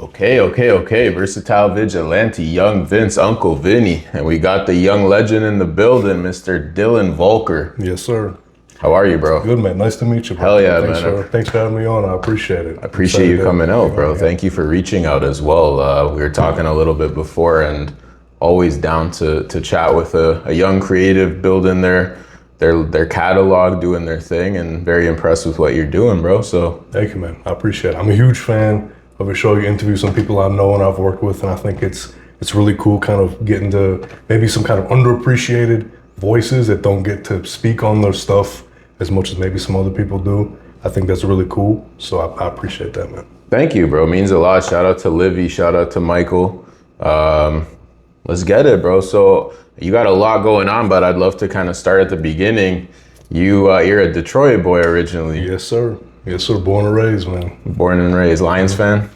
Okay. Versatile Vigilante, Young Vince, Uncle Vinny. And we got the young legend in the building, Mr. Dylan Volker. Yes, sir. How are you, bro? Good, man. Nice to meet you, bro. Hell yeah, man. Thanks for having me on. I appreciate it. I appreciate you coming out, bro. Thank you for reaching out as well. We were talking a little bit before, and always down to chat with a young creative building their catalog, doing their thing, and very impressed with what you're doing, bro. So thank you, man. I appreciate it. I'm a huge fan of your show. You interview some people I know and I've worked with, and I think it's really cool kind of getting to maybe some kind of underappreciated voices that don't get to speak on their stuff as much as maybe some other people do. I think that's really cool. So I appreciate that, man. Thank you, bro. It means a lot. Shout out to Livy. Shout out to Michael. Let's get it, bro. So you got a lot going on, but I'd love to kind of start at the beginning. You're a Detroit boy originally. Yes, sir. Yes, sir. Born and raised, man. Born and raised. Lions fan?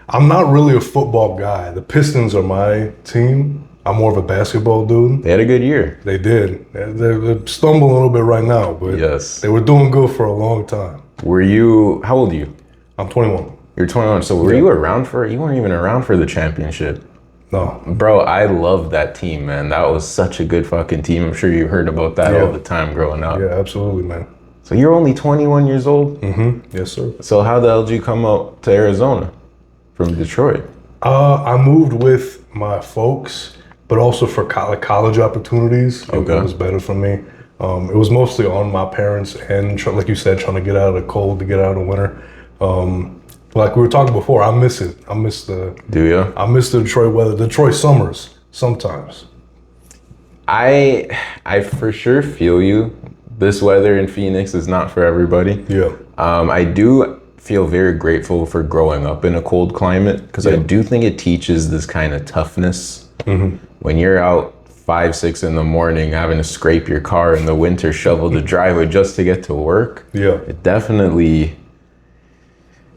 I'm not really a football guy. The Pistons are my team. I'm more of a basketball dude. They had a good year. They did. They're stumbling a little bit right now, but yes, they were doing good for a long time. How old are you? I'm 21. You're 21. So you weren't even around for the championship. No. Bro, I loved that team, man. That was such a good fucking team. I'm sure you heard about that all the time growing up. Yeah, absolutely, man. So you're only 21 years old? Mm-hmm. Yes, sir. So how the hell did you come up to Arizona from Detroit? I moved with my folks, but also for college opportunities. Okay. It was better for me. It was mostly on my parents' end, like you said, trying to get out of the cold, to get out of the winter. Like we were talking before, I miss it. I miss the Detroit weather, Detroit summers sometimes. I for sure feel you. This weather in Phoenix is not for everybody. Yeah. I do feel very grateful for growing up in a cold climate, because I do think it teaches this kind of toughness. Mm-hmm. When you're out 5, 6 in the morning having to scrape your car in the winter, shovel the driveway just to get to work. Yeah.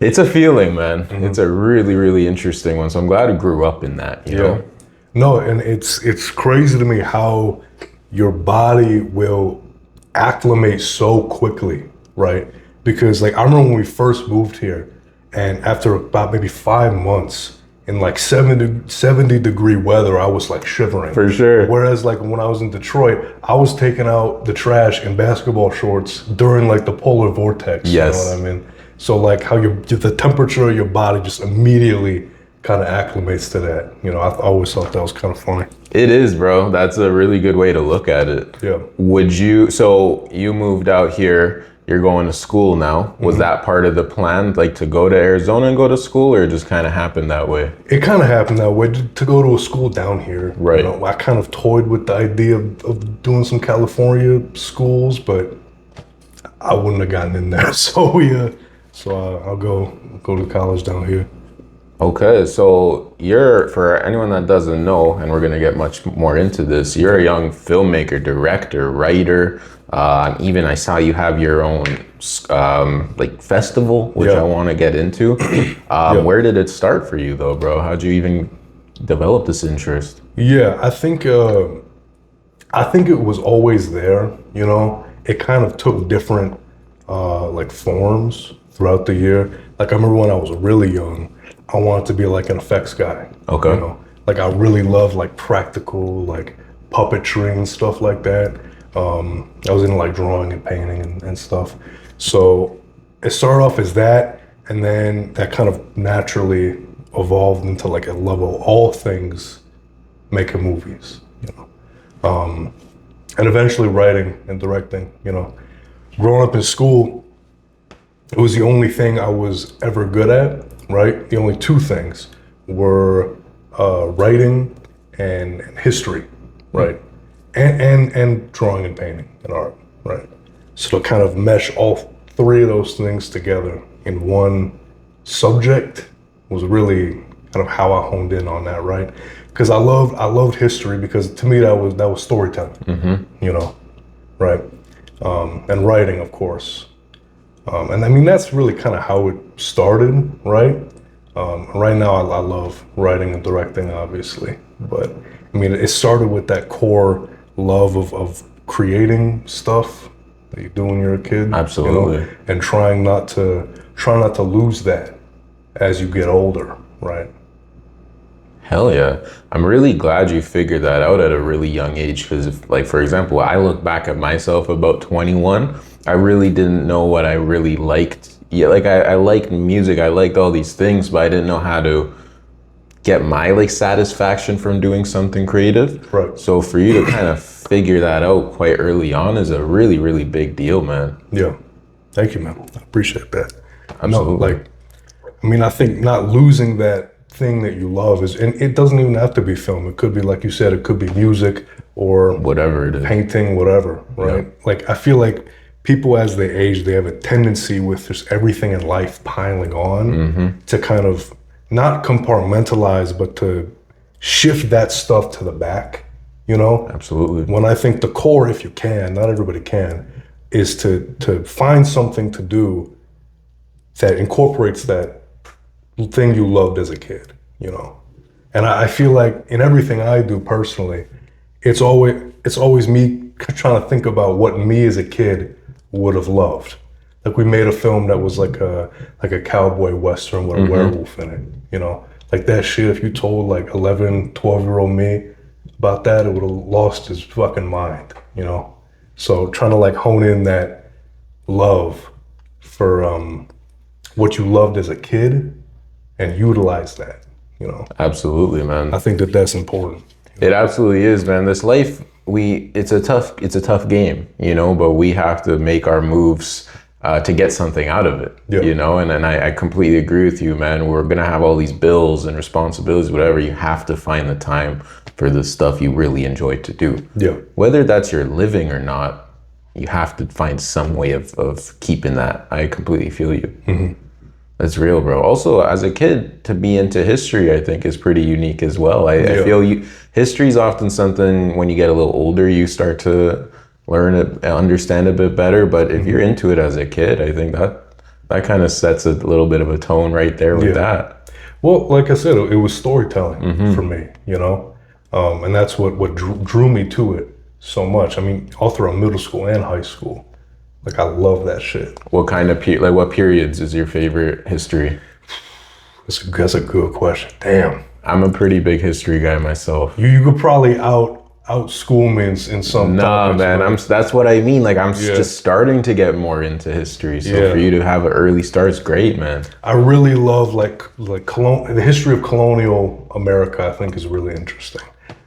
It's a feeling, man. Mm-hmm. It's a really, really interesting one. So I'm glad I grew up in that, you know? No, and it's crazy to me how your body will acclimate so quickly, right? Because like I remember when we first moved here, and after about maybe 5 months in like 70 degree weather, I was like shivering. For sure. Whereas like when I was in Detroit, I was taking out the trash in basketball shorts during like the polar vortex. Yes. You know what I mean? So like how the temperature of your body just immediately kind of acclimates to that. You know, I always thought that was kind of funny. It is, bro. That's a really good way to look at it. Yeah. So you moved out here, you're going to school now. Was that part of the plan, like to go to Arizona and go to school, or it just kind of happened that way? It kind of happened that way, to go to a school down here. Right. You know, I kind of toyed with the idea of doing some California schools, but I wouldn't have gotten in there. So I'll go to college down here. Okay, so for anyone that doesn't know, and we're gonna get much more into this, you're a young filmmaker, director, writer. Even I saw you have your own like festival, which I want to get into. Where did it start for you though, bro? How'd you even develop this interest? Yeah, I think it was always there. You know, it kind of took different like forms throughout the year. Like I remember when I was really young, I wanted to be like an effects guy. Okay. You know, like I really love like practical, like puppetry and stuff like that. I was into like drawing and painting and stuff. So it started off as that, and then that kind of naturally evolved into like a level of all things making movies, you know. And eventually writing and directing, you know. Growing up in school, it was the only thing I was ever good at, right? The only two things were writing and history, right? And drawing and painting and art, right? So to kind of mesh all three of those things together in one subject was really kind of how I honed in on that, right? Because I loved history, because to me that was storytelling, you know, right? And writing, of course. And I mean, that's really kind of how it started, right? Right now, I love writing and directing, obviously. But I mean, it started with that core love of creating stuff that you do when you're a kid. Absolutely. You know, and trying not to lose that as you get older, right? Hell yeah. I'm really glad you figured that out at a really young age because, like, for example, I look back at myself about 21. I really didn't know what I really liked. Yeah, like, I liked music, I liked all these things, but I didn't know how to get my, like, satisfaction from doing something creative. Right. So for you to kind of figure that out quite early on is a really, really big deal, man. Yeah. Thank you, man. I appreciate that. Absolutely. No, like, I mean, I think not losing that thing that you love is, and it doesn't even have to be film. It could be, like you said, it could be music or Whatever it is. painting, whatever, right? Yeah. Like, I feel like people as they age, they have a tendency with just everything in life piling on to kind of not compartmentalize, but to shift that stuff to the back, you know? Absolutely. When I think the core, if you can, not everybody can, is to find something to do that incorporates that thing you loved as a kid, you know? And I feel like in everything I do personally, it's always me trying to think about what me as a kid would have loved. Like we made a film that was like a cowboy western with a werewolf in it, you know? Like that shit, if you told like 11, 12-year-old me about that, it would have lost his fucking mind, you know? So trying to like hone in that love for what you loved as a kid and utilize that, you know? Absolutely, man. I think that that's important. It absolutely is, man. This life, it's a tough game, you know, but we have to make our moves to get something out of it, you know? And I completely agree with you, man. We're going to have all these bills and responsibilities, whatever. You have to find the time for the stuff you really enjoy to do. Yeah. Whether that's your living or not, you have to find some way of keeping that. I completely feel you. That's real, bro. Also, as a kid, to be into history, I think is pretty unique as well. I feel history is often something when you get a little older, you start to learn it, understand a bit better. But if you're into it as a kid, I think that kind of sets a little bit of a tone right there with that. Well, like I said, it was storytelling for me, you know? And that's what drew me to it so much. I mean, all throughout middle school and high school. Like, I love that shit. What kind of, what periods is your favorite history? That's a good question. Damn. I'm a pretty big history guy myself. You could probably out school me in some Nah, topics, man, right? that's what I mean. Like, I'm just starting to get more into history. So for you to have an early start is great, man. I really love the history of colonial America. I think is really interesting.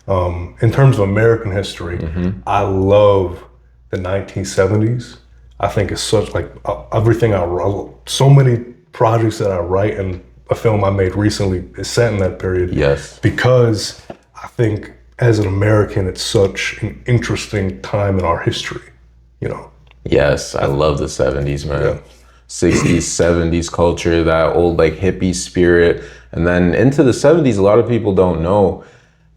In terms of American history, I love the 1970s. I think it's such like everything I wrote, so many projects that I write and a film I made recently is set in that period. Yes. Because I think as an American, it's such an interesting time in our history, you know? Yes, I love the 70s, man. Yeah. 60s, 70s culture, that old like hippie spirit. And then into the 70s, a lot of people don't know,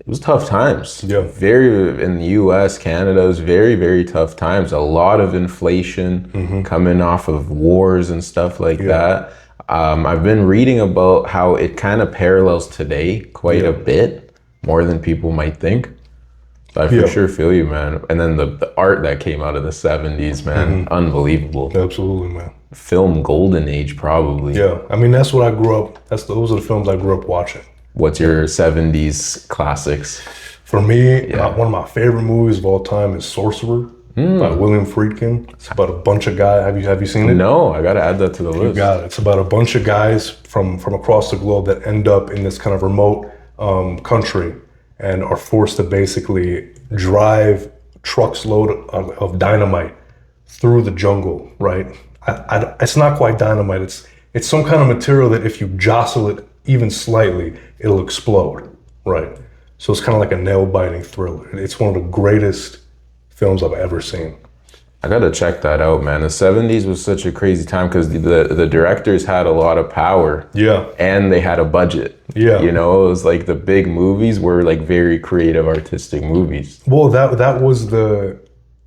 it was tough times. Yeah. Very, in the US, Canada, it was very, very tough times. A lot of inflation coming off of wars and stuff like that. I've been reading about how it kind of parallels today quite a bit, more than people might think. I for sure feel you, man. And then the art that came out of the 70s, man, unbelievable. Absolutely, man. Film golden age, probably. Yeah, I mean, that's what I grew up, those are the films I grew up watching. What's your 70s classics? For me, one of my favorite movies of all time is Sorcerer by William Friedkin. It's about a bunch of guys. Have you seen it? No, I gotta add that to the list. You got it. It's about a bunch of guys from across the globe that end up in this kind of remote country and are forced to basically drive trucks load of dynamite through the jungle, right? It's not quite dynamite. It's some kind of material that if you jostle it even slightly, it'll explode, right? So it's kind of like a nail-biting thriller. It's one of the greatest films I've ever seen. I gotta check that out, man. The 70s was such a crazy time because the directors had a lot of power. Yeah. And they had a budget. Yeah. You know, it was like the big movies were like very creative, artistic movies. Well, that was the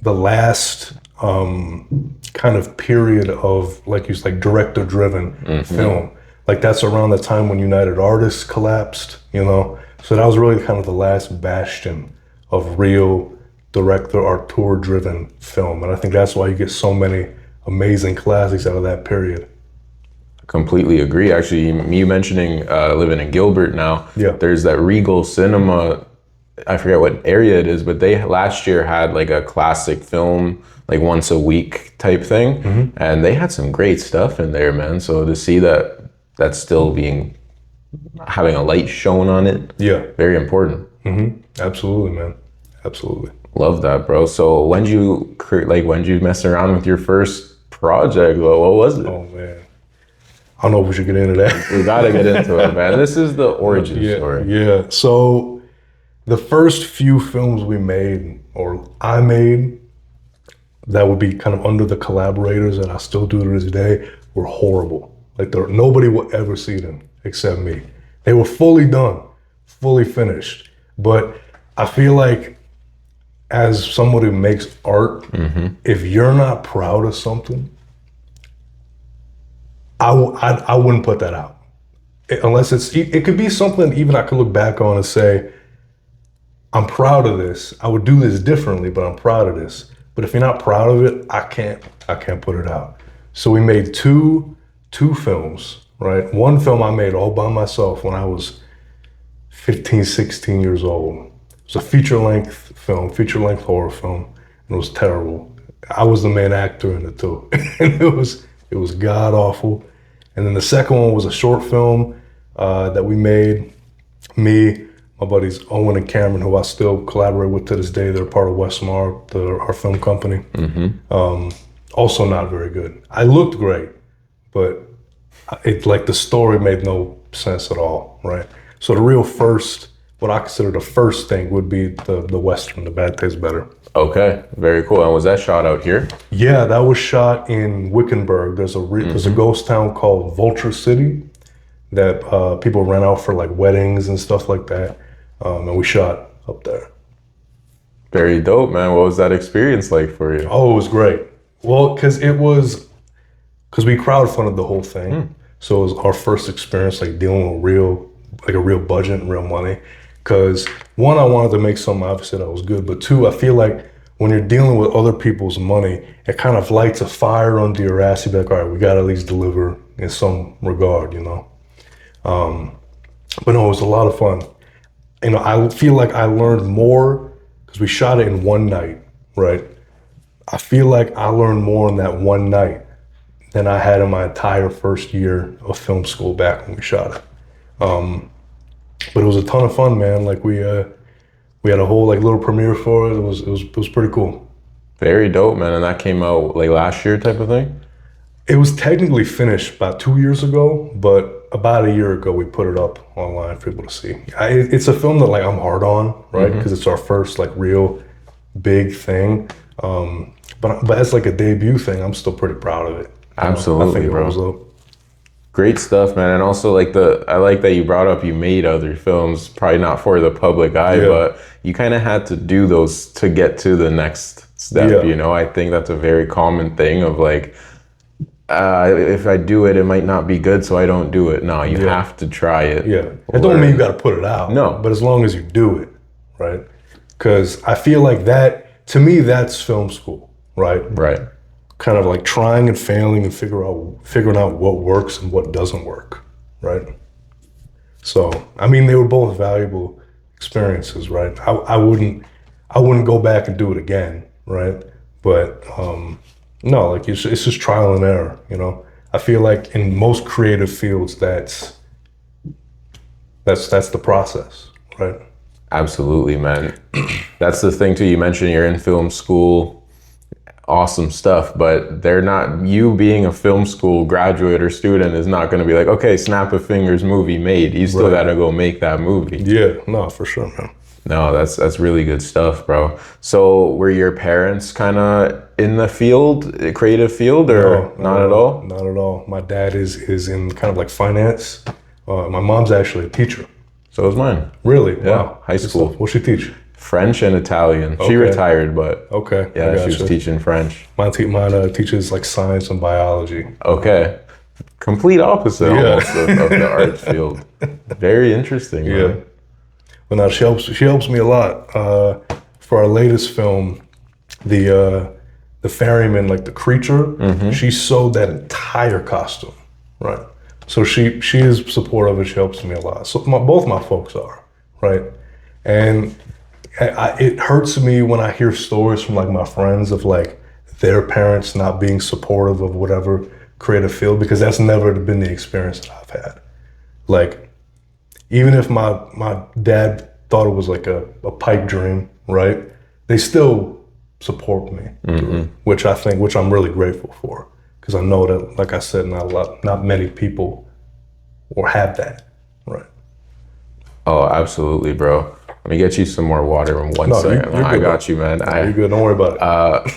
last kind of period of like director-driven film. Like that's around the time when United Artists collapsed, you know? So that was really kind of the last bastion of real director auteur-driven film. And I think that's why you get so many amazing classics out of that period. Completely agree. Actually, you mentioning living in Gilbert now. Yeah. There's that Regal Cinema. I forget what area it is, but they last year had like a classic film, like once a week type thing, and they had some great stuff in there, man. So to see that that's still having a light shown on it, Yeah. very important. Absolutely, man. Absolutely. Love that, bro. So when did you mess around with your first project? What was it? Oh man, I don't know if we should get into that. We gotta get into it, man. This is the origin story. Yeah. So the first few films we made, or I made, that would be kind of under the collaborators that I still do to this day, were horrible. Like nobody will ever see them except me. They were fully done, fully finished. But I feel like as somebody who makes art, if you're not proud of something, I wouldn't put that out. Unless it could be something even I could look back on and say, I'm proud of this. I would do this differently, but I'm proud of this. But if you're not proud of it, I can't put it out. So we made two films, right? One film I made all by myself when I was 15, 16 years old. It was a feature-length horror film, and it was terrible. I was the main actor in it too, and it was god awful. And then the second one was a short film that we made. Me, my buddies Owen and Cameron, who I still collaborate with to this day. They're part of Westmar, our film company. Also not very good. I looked great, but the story made no sense at all, right? So the real first, what I consider the first thing, would be the Western, The Bad Taste Better. Okay, very cool. And was that shot out here? Yeah, that was shot in Wickenburg. There's a ghost town called Vulture City that people rent out for like weddings and stuff like that. And we shot up there. Very dope, man. What was that experience like for you? Oh, it was great. Well, because we crowdfunded the whole thing. So it was our first experience like dealing with a real budget and real money. Because one, I wanted to make something obviously that was good, but two, I feel like when you're dealing with other people's money, it kind of lights a fire under your ass. You'd be like, all right, we got to at least deliver in some regard, you know? But no, it was a lot of fun. You know, I feel like I learned more because we shot it in one night, right? I feel like I learned more in that one night than I had in my entire first year of film school back when we shot it. But it was a ton of fun, man. Like we had a whole like little premiere for it. It was pretty cool. Very dope, man. And that came out like last year type of thing? It was technically finished about 2 years ago, but about a year ago we put it up online for people to see. It's a film that like I'm hard on, right? Because it's our first like real big thing. But as like a debut thing, I'm still pretty proud of it. Absolutely, I think it bro. was up. Great stuff, man. And also like I like that you brought up you made other films, probably not for the public eye, but you kind of had to do those to get to the next step, you know? I think that's a very common thing of like, if I do it, it might not be good, so I don't do it. No, you have to try it. Yeah, it don't mean you got to put it out. No. But as long as you do it, right? Because I feel like that, to me, that's film school, right? Right. Kind of like trying and failing and figuring out what works and what doesn't work, right? So, I mean, they were both valuable experiences, right? I wouldn't go back and do it again, right? But no, like it's just trial and error, you know? I feel like in most creative fields, that's the process, right? Absolutely, man. That's the thing too. You mentioned you're in film school. Awesome stuff, but they're not, you being a film school graduate or student is not going to be like, okay, snap of fingers, movie made. You still got to go make that movie. Yeah, no, for sure, man. No, that's really good stuff, bro. So were your parents kind of in the field, creative field, or not at all? Not at all. My dad is in kind of like finance. My mom's actually a teacher. So is mine. Really? Yeah, Wow. high school. What'd she teach? French and Italian. Okay. She retired, but yeah, she was teaching French. Mine teaches like science and biology. Okay. Complete opposite almost of the art field. Very interesting. Yeah. Man. But now she helps me a lot. For our latest film, the ferryman, like the creature, she sewed that entire costume, right? So she is supportive and she helps me a lot. So both my folks are, right? And it hurts me when I hear stories from like my friends of like their parents not being supportive of whatever creative field, because that's never been the experience that I've had. Like, even if my dad thought it was like a pipe dream, right? They still support me, which I'm really grateful for, because I know that, like I said, not many people will have that, right? Oh, absolutely, bro. Let me get you some more water in one second. You're I good, got you, man. You're good. Don't worry about it.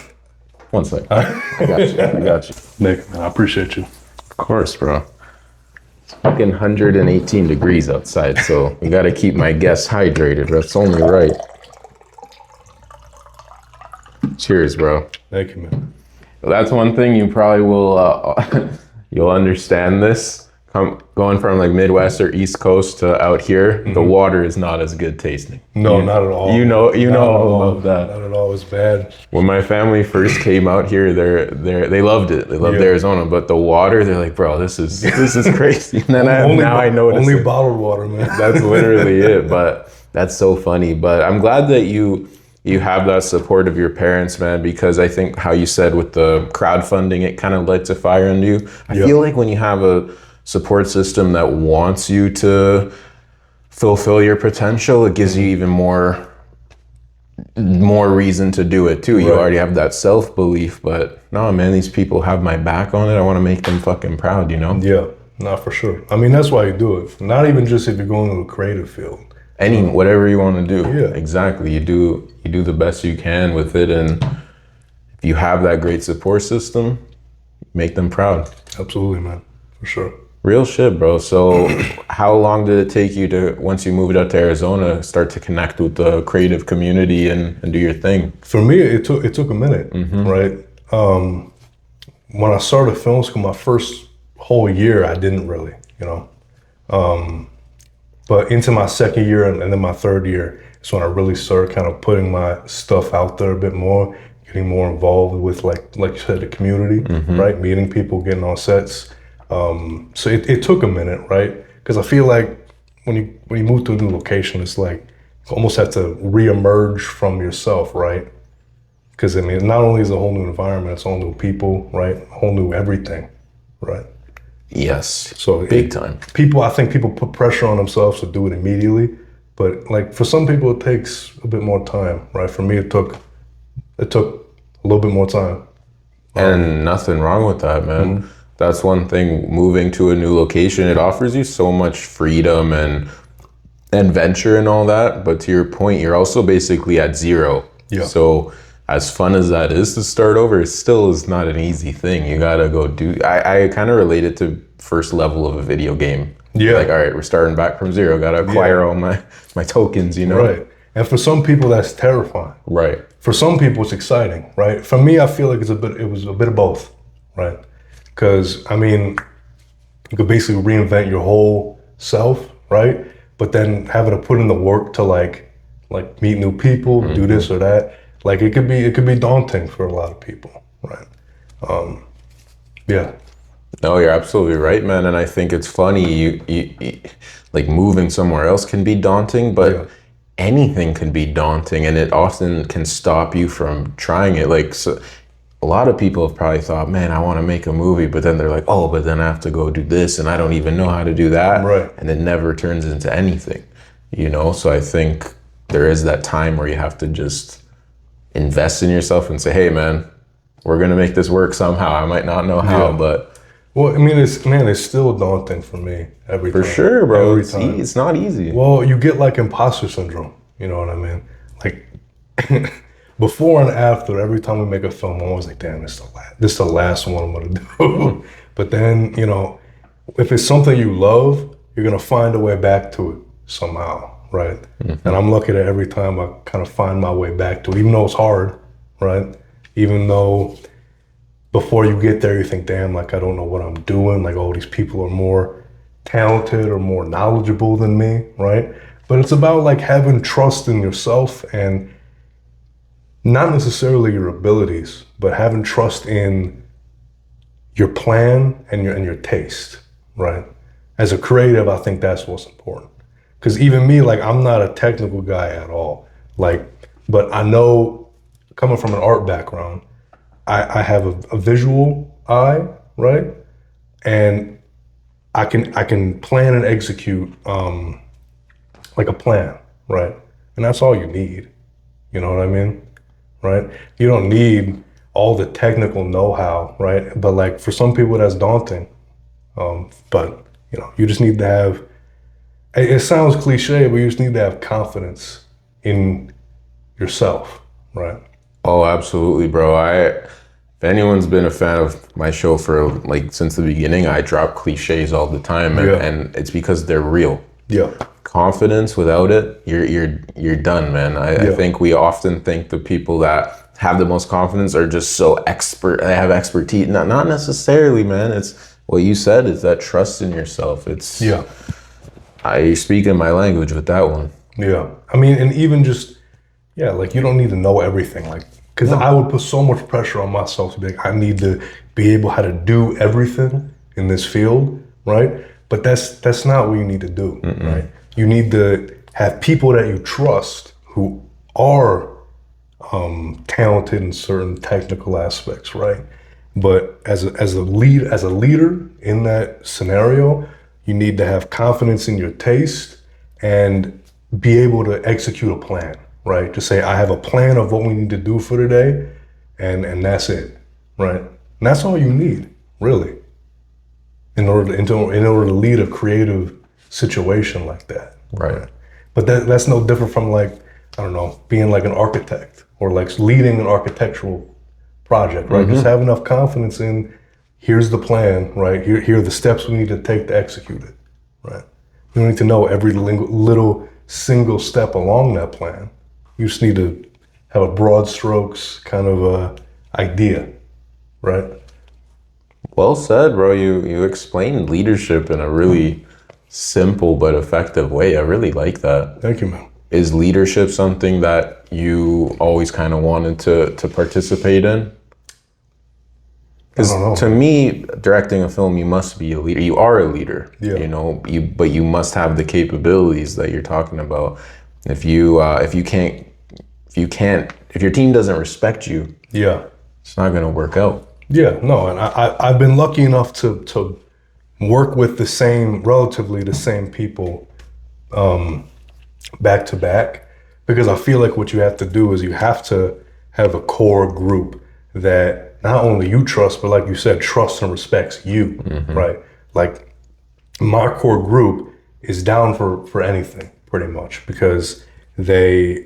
1 second. I got you. I got you. Nick, man, I appreciate you. Of course, bro. It's fucking 118 degrees outside, so you got to keep my guests hydrated. That's only right. Cheers, bro. Thank you, man. That's one thing you probably will, you'll understand this. Going from like Midwest or East Coast to out here, the water is not as good tasting. No, not at all. You know all about that. Not at all. It's bad. When my family first came out here, they loved it. They loved Arizona, but the water, they're like, bro, this is crazy. And then I noticed only bottled water, man. That's literally it. But that's so funny. But I'm glad that you have that support of your parents, man, because I think how you said with the crowdfunding, it kind of lights a fire under you. I feel like when you have a support system that wants you to fulfill your potential, it gives you even more reason to do it too. You already have that self-belief, but no, man, these people have my back on it. I want to make them fucking proud, you know? Yeah, not for sure. I mean, that's why you do it. Not even just if you're going to the creative field. Whatever you want to do. Yeah. Exactly. You do the best you can with it, and if you have that great support system, make them proud. Absolutely, man. For sure. Real shit, bro. So how long did it take you to, once you moved out to Arizona, start to connect with the creative community and do your thing? For me, it took a minute, right? When I started film school, my first whole year, I didn't really, you know. But into my second year and then my third year is when I really started kind of putting my stuff out there a bit more, getting more involved with, like you said, the community, right? Meeting people, getting on sets. So it took a minute, right? Because I feel like when you move to a new location, it's like you almost have to reemerge from yourself, right? Because I mean, not only is it a whole new environment, it's all new people, right? A whole new everything, right? Yes. So big time. I think people put pressure on themselves to do it immediately, but like for some people, it takes a bit more time, right? For me, it took a little bit more time. And nothing wrong with that, man. That's one thing, moving to a new location, it offers you so much freedom and adventure and all that. But to your point, you're also basically at zero. Yeah. So as fun as that is to start over, it still is not an easy thing. You gotta go do, I kind of relate it to first level of a video game. Yeah. Like, all right, we're starting back from zero. Gotta acquire all my tokens, you know? Right. And for some people, that's terrifying. Right. For some people, it's exciting, right? For me, I feel like it was a bit of both, right? Because, I mean, you could basically reinvent your whole self, right? But then having to put in the work to like meet new people, do this or that, like it could be daunting for a lot of people, right? Yeah. No, you're absolutely right, man. And I think it's funny, you like moving somewhere else can be daunting, but anything can be daunting, and it often can stop you from trying it. Like, so, a lot of people have probably thought, man, I want to make a movie, but then they're like, oh, but then I have to go do this, and I don't even know how to do that. Right. And it never turns into anything, you know? So I think there is that time where you have to just invest in yourself and say, hey, man, we're going to make this work somehow. I might not know how, but. Well, I mean, it's still daunting for me every time. For sure, bro. Every time. It's not easy. Well, you get like imposter syndrome, you know what I mean? Like, before and after, every time we make a film, I'm always like, damn, this is the last one I'm gonna do. But then, you know, if it's something you love, you're gonna find a way back to it somehow, right? And I'm lucky that every time I kind of find my way back to it, even though it's hard, right? Even though before you get there, you think, damn, like, I don't know what I'm doing. Like, all these people are more talented or more knowledgeable than me, right? But it's about like having trust in yourself and not necessarily your abilities, but having trust in your plan and your taste, right? as a creative, I think that's what's important. Because even me, like, I'm not a technical guy at all. Like, but I know, coming from an art background, I have a visual eye, right? And I can plan and execute like a plan, right? And that's all you need. You know what I mean? Right? You don't need all the technical know-how, right? But like for some people that's daunting. But you know, you just need to have, it sounds cliche, but you just need to have confidence in yourself, right? Oh, absolutely, bro. If anyone's been a fan of my show for like since the beginning, I drop cliches all the time, and it's because they're real. Yeah. Confidence, without it, you're done, man. I think we often think the people that have the most confidence are just so expert. They have expertise. Not necessarily, man. It's what you said. It's that trust in yourself. It's I speak in my language with that one. Yeah. I mean, and even just, like you don't need to know everything. Like, because I would put so much pressure on myself to be like, I need to be able how to do everything in this field, right? But that's not what you need to do, right? You need to have people that you trust who are talented in certain technical aspects, right? But as a leader in that scenario, you need to have confidence in your taste and be able to execute a plan, right? To say, I have a plan of what we need to do for today, and that's it, right? And that's all you need, really, in order to lead a creative situation like that. Right. But that's no different from, like, I don't know, being like an architect or like leading an architectural project, right? Just have enough confidence in, here's the plan, right? Here are the steps we need to take to execute it, right? You don't need to know every little single step along that plan. You just need to have a broad strokes kind of idea, right? Well said, bro. You explained leadership in a really simple but effective way. I really like that. Thank you, man. Is leadership something that you always kind of wanted to participate in? Because to me, directing a film, you must be a leader. You are a leader, you know. But you must have the capabilities that you're talking about. If your team doesn't respect you, it's not gonna work out. Yeah, no, and I've been lucky enough to work with relatively the same people, back to back, because I feel like what you have to do is you have to have a core group that not only you trust, but like you said, trusts and respects you, right? Like, my core group is down for anything pretty much, because they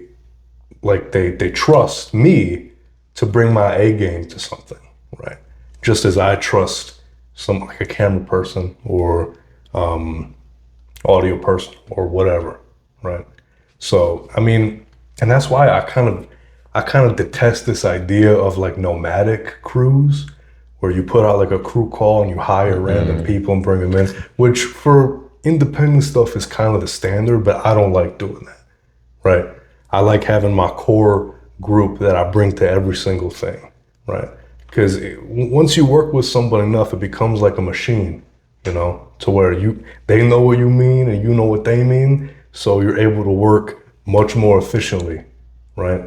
trust me to bring my A game to something, right? Just as I trust like a camera person or audio person or whatever, right? So, I mean, and that's why I kind of detest this idea of like nomadic crews, where you put out like a crew call and you hire random people and bring them in, which for independent stuff is kind of the standard, but I don't like doing that, right? I like having my core group that I bring to every single thing, right? Because once you work with somebody enough, it becomes like a machine, you know, to where they know what you mean and you know what they mean, so you're able to work much more efficiently, right?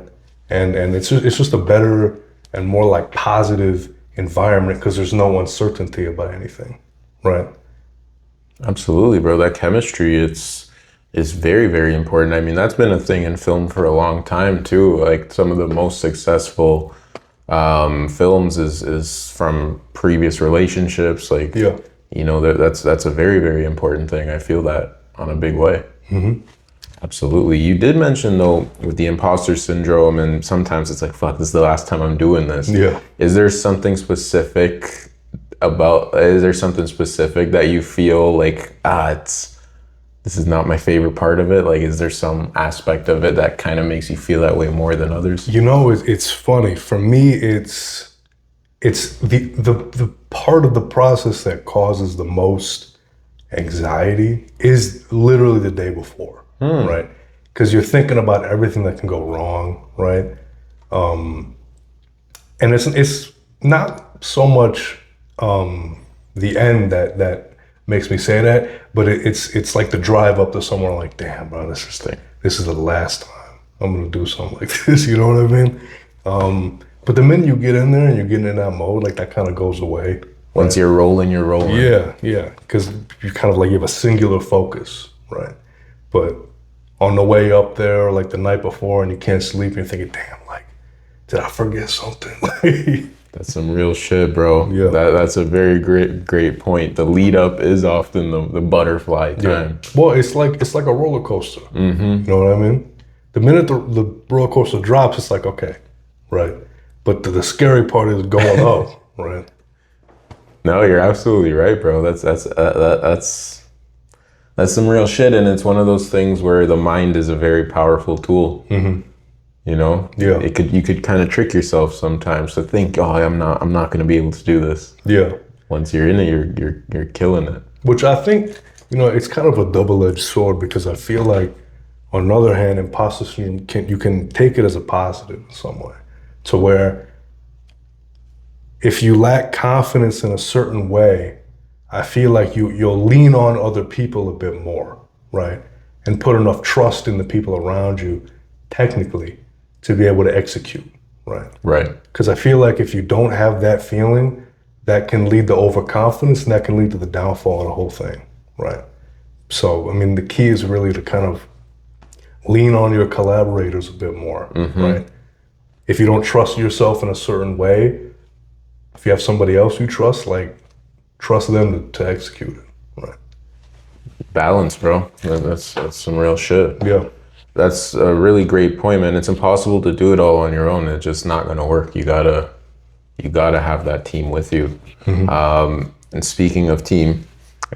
And it's just a better and more like positive environment, because there's no uncertainty about anything, right? Absolutely, bro. That chemistry, is very, very important. I mean, that's been a thing in film for a long time too. Like, some of the most successful films is from previous relationships. Like, you know, that's a very, very important thing. I feel that on a big way. Absolutely. You did mention, though, with the imposter syndrome, and sometimes it's like, fuck, this is the last time I'm doing this. Is there something specific that you feel like, this is not my favorite part of it? Like, is there some aspect of it that kind of makes you feel that way more than others? You know, it's funny. For me, it's the part of the process that causes the most anxiety is literally the day before, right? Because you're thinking about everything that can go wrong, right? And it's not so much the end that makes me say that, but it's like the drive up to somewhere like, damn, bro, this is the last time I'm gonna do something like this. You know what I mean? But the minute you get in there and you're getting in that mode, like that kind of goes away. Once you're rolling, you're rolling. Yeah, because you kind of like you have a singular focus, right? But on the way up there, like the night before, and you can't sleep, and you're thinking, damn, like, did I forget something? That's some real shit, bro. Yeah. That's a very great point. The lead up is often the butterfly time. Yeah. Well, it's like a roller coaster. Mm-hmm. You know what I mean? The minute the roller coaster drops, it's like, okay, right? But the scary part is going up, right? No, you're absolutely right, bro. That's some real shit, and it's one of those things where the mind is a very powerful tool. Mm-hmm. You know, yeah. You could kind of trick yourself sometimes to think, oh, I'm not going to be able to do this. Yeah. Once you're in it, you're killing it. Which I think, you know, it's kind of a double-edged sword, because I feel like, on the other hand, imposter syndrome you can take it as a positive in some way, to where if you lack confidence in a certain way, I feel like you'll lean on other people a bit more, right? And put enough trust in the people around you, technically, to be able to execute, right? Right. Because I feel like if you don't have that feeling, that can lead to overconfidence, and that can lead to the downfall of the whole thing, right? So, I mean, the key is really to kind of lean on your collaborators a bit more, right? If you don't trust yourself in a certain way, if you have somebody else you trust, like, trust them to execute it, right? Balance, bro. That's some real shit. Yeah. That's a really great point, man. It's impossible to do it all on your own. It's just not gonna work. You gotta have that team with you. Mm-hmm. And speaking of team,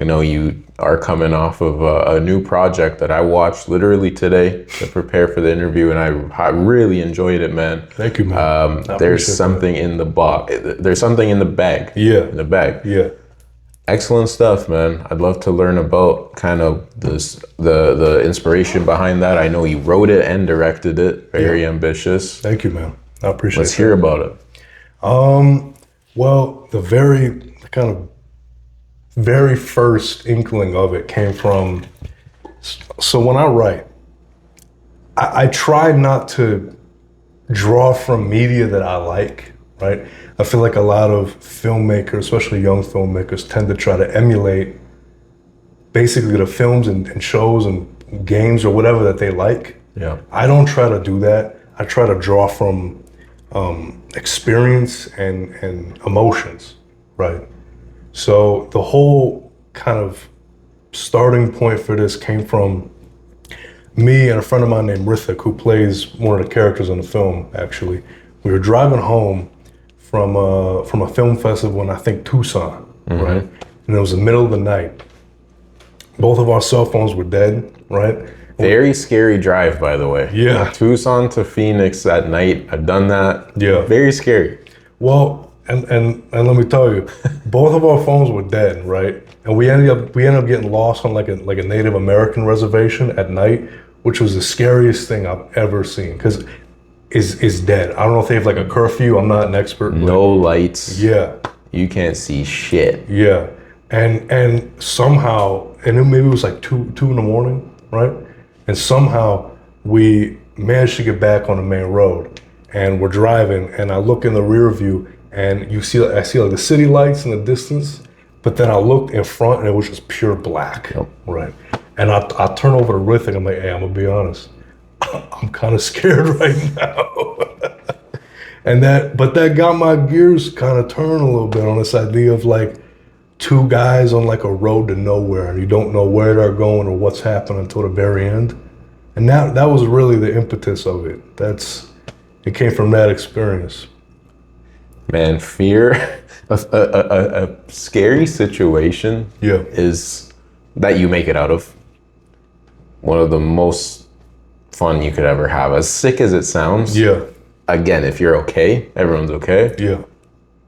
I know you are coming off of a new project that I watched literally today to prepare for the interview, and I really enjoyed it, man. Thank you, man. There's something in the box. There's something in the bag. Yeah. In the bag. Yeah. Excellent stuff, man. I'd love to learn about kind of the inspiration behind that. I know you wrote it and directed it. Very ambitious. Thank you, man. I appreciate it. Let's hear about it. Well, the kind of very first inkling of it came from, so when I write, I try not to draw from media that I like, right? I feel like a lot of filmmakers, especially young filmmakers, tend to try to emulate basically the films and shows and games or whatever that they like. Yeah. I don't try to do that. I try to draw from experience and emotions, right? So the whole kind of starting point for this came from me and a friend of mine named Rithik, who plays one of the characters in the film, actually. We were driving home from a film festival in, I think, Tucson, right? And it was the middle of the night. Both of our cell phones were dead, right? Very scary drive, by the way. Yeah. Tucson to Phoenix at night. I've done that. Yeah. Very scary. Well, and let me tell you, both of our phones were dead, right? And we ended up getting lost on like a Native American reservation at night, which was the scariest thing I've ever seen, because it's dead. I don't know if they have like a curfew. I'm not an expert. No lights. Yeah. You can't see shit. Yeah. And somehow, and then maybe it was like two in the morning, right? And somehow we managed to get back on the main road, and we're driving, and I look in the rear view, and I see like the city lights in the distance, but then I looked in front, and it was just pure black, right? And I turn over to Rithik, I'm like, hey, I'm gonna be honest, I'm kind of scared right now. But that got my gears kind of turned a little bit on this idea of like two guys on like a road to nowhere, and you don't know where they're going or what's happening until the very end. And that was really the impetus of it. It came from that experience. Man, fear, a scary situation is that you make it out of. One of the most fun you could ever have. As sick as it sounds. Yeah. Again, if you're okay, everyone's okay. Yeah.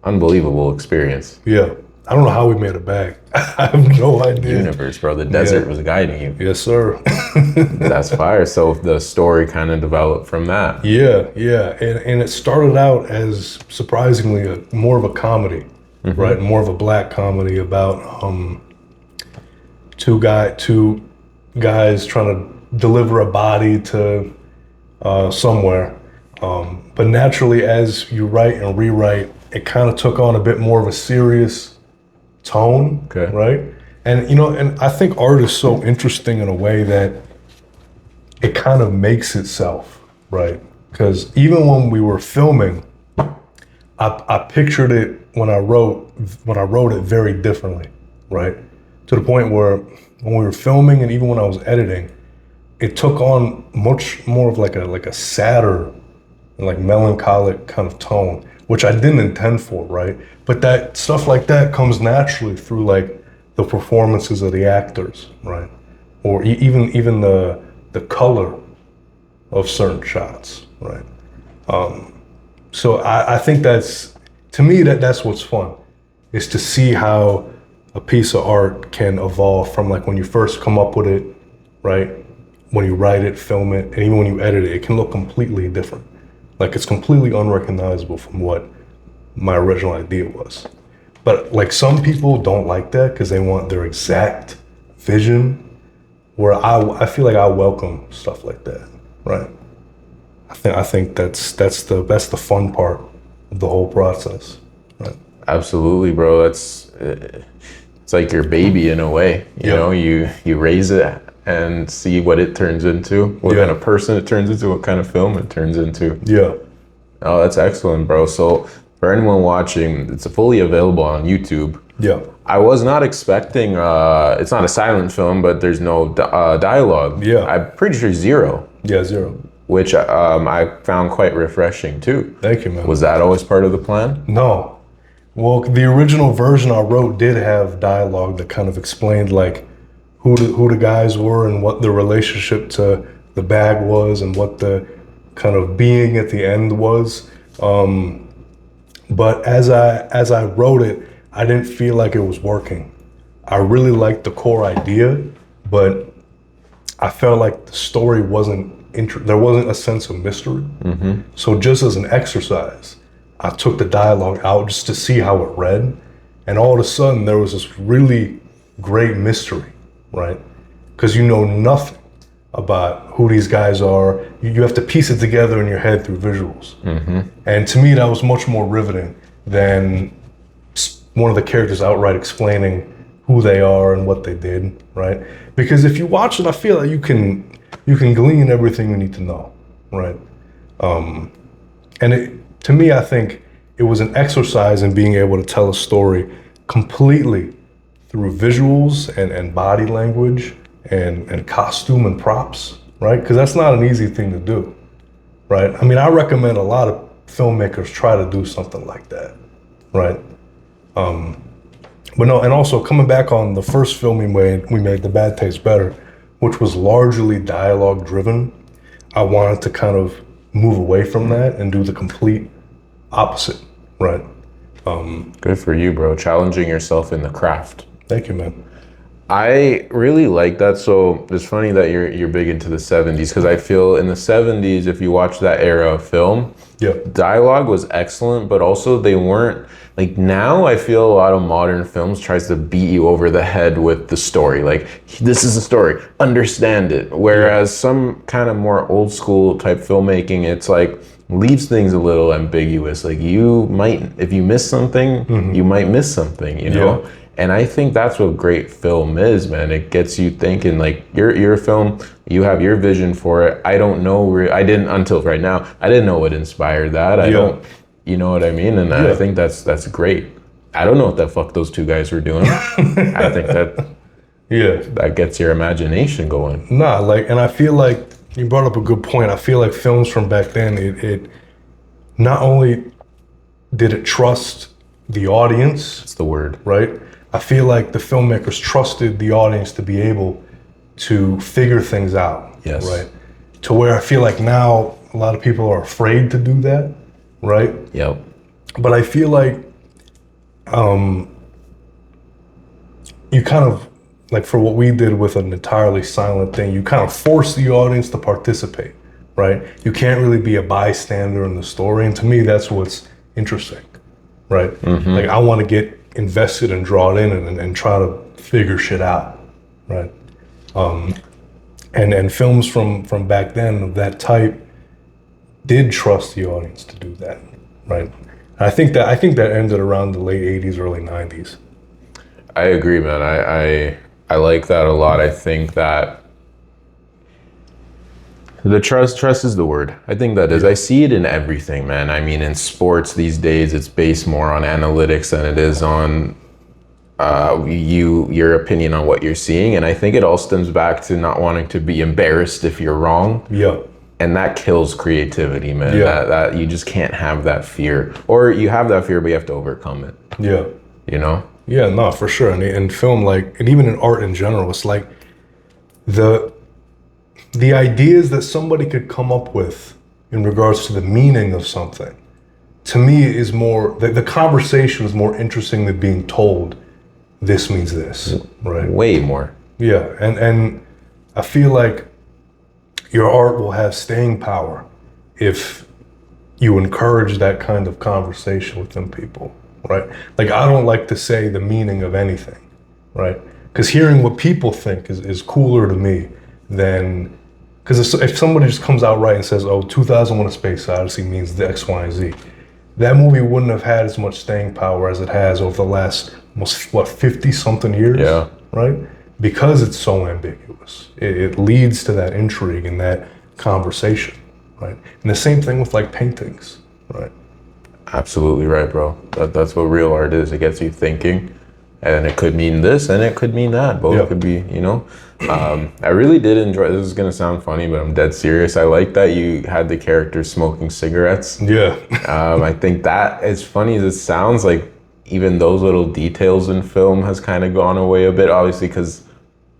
Unbelievable experience. Yeah. I don't know how we made it back. I have no idea. Universe, bro. The desert was guiding you. Yes, sir. That's fire. So the story kind of developed from that. Yeah. And it started out as surprisingly more of a comedy, right? More of a black comedy about two guys trying to deliver a body to somewhere. But naturally, as you write and rewrite, it kind of took on a bit more of a serious tone, Okay. right? And you know, and I think art is so interesting in a way that it kind of makes itself, right? Because even when we were filming, I pictured it when I wrote it very differently, right? To the point where when we were filming and even when I was editing, it took on much more of like a sadder and like melancholic kind of tone, which I didn't intend for, right? But that stuff like that comes naturally through like the performances of the actors, right? Or even the color of certain shots, right? So I think to me that's what's fun, is to see how a piece of art can evolve from like when you first come up with it, right? When you write it, film it, and even when you edit it, it can look completely different. Like it's completely unrecognizable from what my original idea was. But like some people don't like that because they want their exact vision, where I feel like I welcome stuff like that, right? I think that's the fun part of the whole process, right? Absolutely, bro. It's like your baby in a way. You know, you raise it and see what it turns into, what kind of person it turns into, what kind of film it turns into. Yeah. Oh, that's excellent, bro. So for anyone watching, it's fully available on YouTube. Yeah. I was not expecting, it's not a silent film, but there's no dialogue. Yeah. I'm pretty sure zero. Yeah, zero. Which I found quite refreshing too. Thank you, man. Was that always part of the plan? No. Well, the original version I wrote did have dialogue that kind of explained like who the guys were and what the relationship to the bag was and what the kind of being at the end was. But as I wrote it, I didn't feel like it was working. I really liked the core idea, but I felt like the story there wasn't a sense of mystery. Mm-hmm. So just as an exercise, I took the dialogue out just to see how it read. And all of a sudden there was this really great mystery, right? Because you know nothing about who these guys are. You have to piece it together in your head through visuals. Mm-hmm. And to me, that was much more riveting than one of the characters outright explaining who they are and what they did, right? Because if you watch it, I feel like you can glean everything you need to know, right? And to me, I think it was an exercise in being able to tell a story completely through visuals and body language and costume and props, right? Because that's not an easy thing to do, right? I mean, I recommend a lot of filmmakers try to do something like that, right? But no, and also coming back on the first film we made, The Bad Taste Better, which was largely dialogue driven. I wanted to kind of move away from that and do the complete opposite, right? Good for you, bro. Challenging yourself in the craft. Thank you, man. I really like that. So it's funny that you're big into the 70s, because I feel in the 70s, if you watch that era of film, dialogue was excellent, but also they weren't like, now I feel a lot of modern films tries to beat you over the head with the story. Like, this is the story, understand it. Whereas some kind of more old school type filmmaking, it's like leaves things a little ambiguous. Like, you might, if you miss something, you might miss something, you know? Yeah. And I think that's what great film is, man. It gets you thinking, like, your film, you have your vision for it. I don't know, I didn't until right now, I didn't know what inspired that. I don't, you know what I mean? And I think that's great. I don't know what the fuck those two guys were doing. I think that gets your imagination going. Nah, like, and I feel like you brought up a good point. I feel like films from back then, it not only did it trust the audience. That's the word. Right? I feel like the filmmakers trusted the audience to be able to figure things out. Yes. Right? To where I feel like now a lot of people are afraid to do that. Right? Yep. But I feel like you kind of, like for what we did with an entirely silent thing, you kind of force the audience to participate, right? You can't really be a bystander in the story. And to me, that's what's interesting, right? Mm-hmm. Like, I want to get invested and drawn in and try to figure shit out, right? And films from back then of that type did trust the audience to do that, right? I think that ended around the late '80s, early '90s. I agree, man. I like that a lot. I think that the trust is the word. I think that is. I see it in everything, man. I mean, in sports these days, it's based more on analytics than it is on your opinion on what you're seeing. And I think it all stems back to not wanting to be embarrassed if you're wrong. Yeah. And that kills creativity, man. Yeah. That you just can't have that fear, or you have that fear, but you have to overcome it. Yeah. You know? Yeah, no, for sure. And in film, like, and even in art in general, it's like the ideas that somebody could come up with in regards to the meaning of something, to me, is more, the conversation is more interesting than being told, this means this, right? Way more. Yeah, and I feel like your art will have staying power if you encourage that kind of conversation within people, right? Like, I don't like to say the meaning of anything, right? Because hearing what people think is cooler to me than, because if somebody just comes out right and says, oh, 2001: A Space Odyssey means the X, Y, and Z, that movie wouldn't have had as much staying power as it has over the last, almost, 50-something years? Yeah. Right? Because it's so ambiguous. It leads to that intrigue and that conversation, right? And the same thing with, like, paintings, right? Absolutely right, bro. That's what real art is. It gets you thinking, and it could mean this and it could mean that. Both could be, you know. I really did enjoy, this is gonna sound funny, but I'm dead serious. I like that you had the characters smoking cigarettes. Yeah. I think that, as funny as it sounds, like, even those little details in film has kind of gone away a bit, obviously, because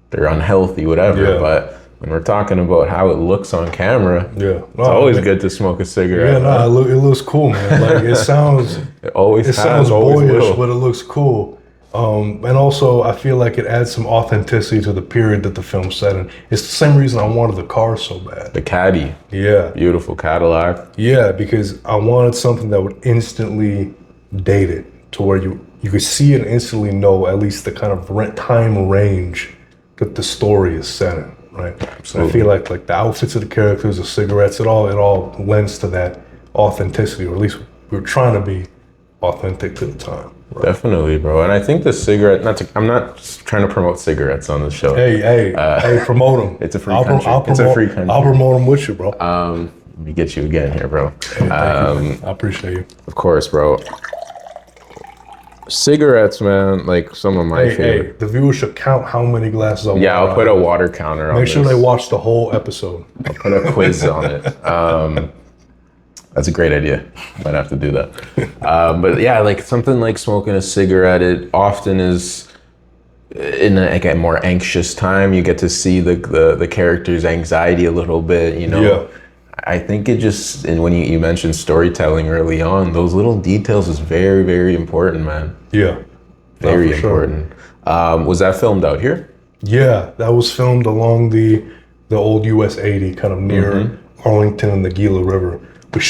they're unhealthy, whatever. Yeah. But when we're talking about how it looks on camera, Yeah. it's always good to smoke a cigarette. Yeah, no, it looks cool, man. Like, it sounds, it sounds boyish, but it looks cool. And also, I feel like it adds some authenticity to the period that the film's set in. It's the same reason I wanted the car so bad. The Caddy. Yeah. Beautiful Cadillac. Yeah, because I wanted something that would instantly date it to where you could see it and instantly know at least the kind of time range that the story is set in, right? Absolutely. I feel like the outfits of the characters, the cigarettes, it all lends to that authenticity, or at least we were trying to be authentic to the time. Right? Definitely, bro. And I think the cigarette, I'm not trying to promote cigarettes on the show. Hey, promote them. It's a free country. It's a free country. I'll promote them with you, bro. Let me get you again here, bro. Hey, thank you, man. I appreciate you. Of course, bro. Cigarettes, man, like some of my favorite. Hey, the viewers should count how many glasses of water. Yeah, I'll put a water counter on Make sure this. they watch the whole episode. I'll put a quiz on it. That's a great idea. Might have to do that. But yeah, like something like smoking a cigarette, it often is in a more anxious time. You get to see the character's anxiety a little bit, you know? Yeah. I think it just, and when you mentioned storytelling early on, those little details is very, very important, man. Yeah. Very important. Sure. Was that filmed out here? Yeah, that was filmed along the old US 80, kind of near Arlington and the Gila River. You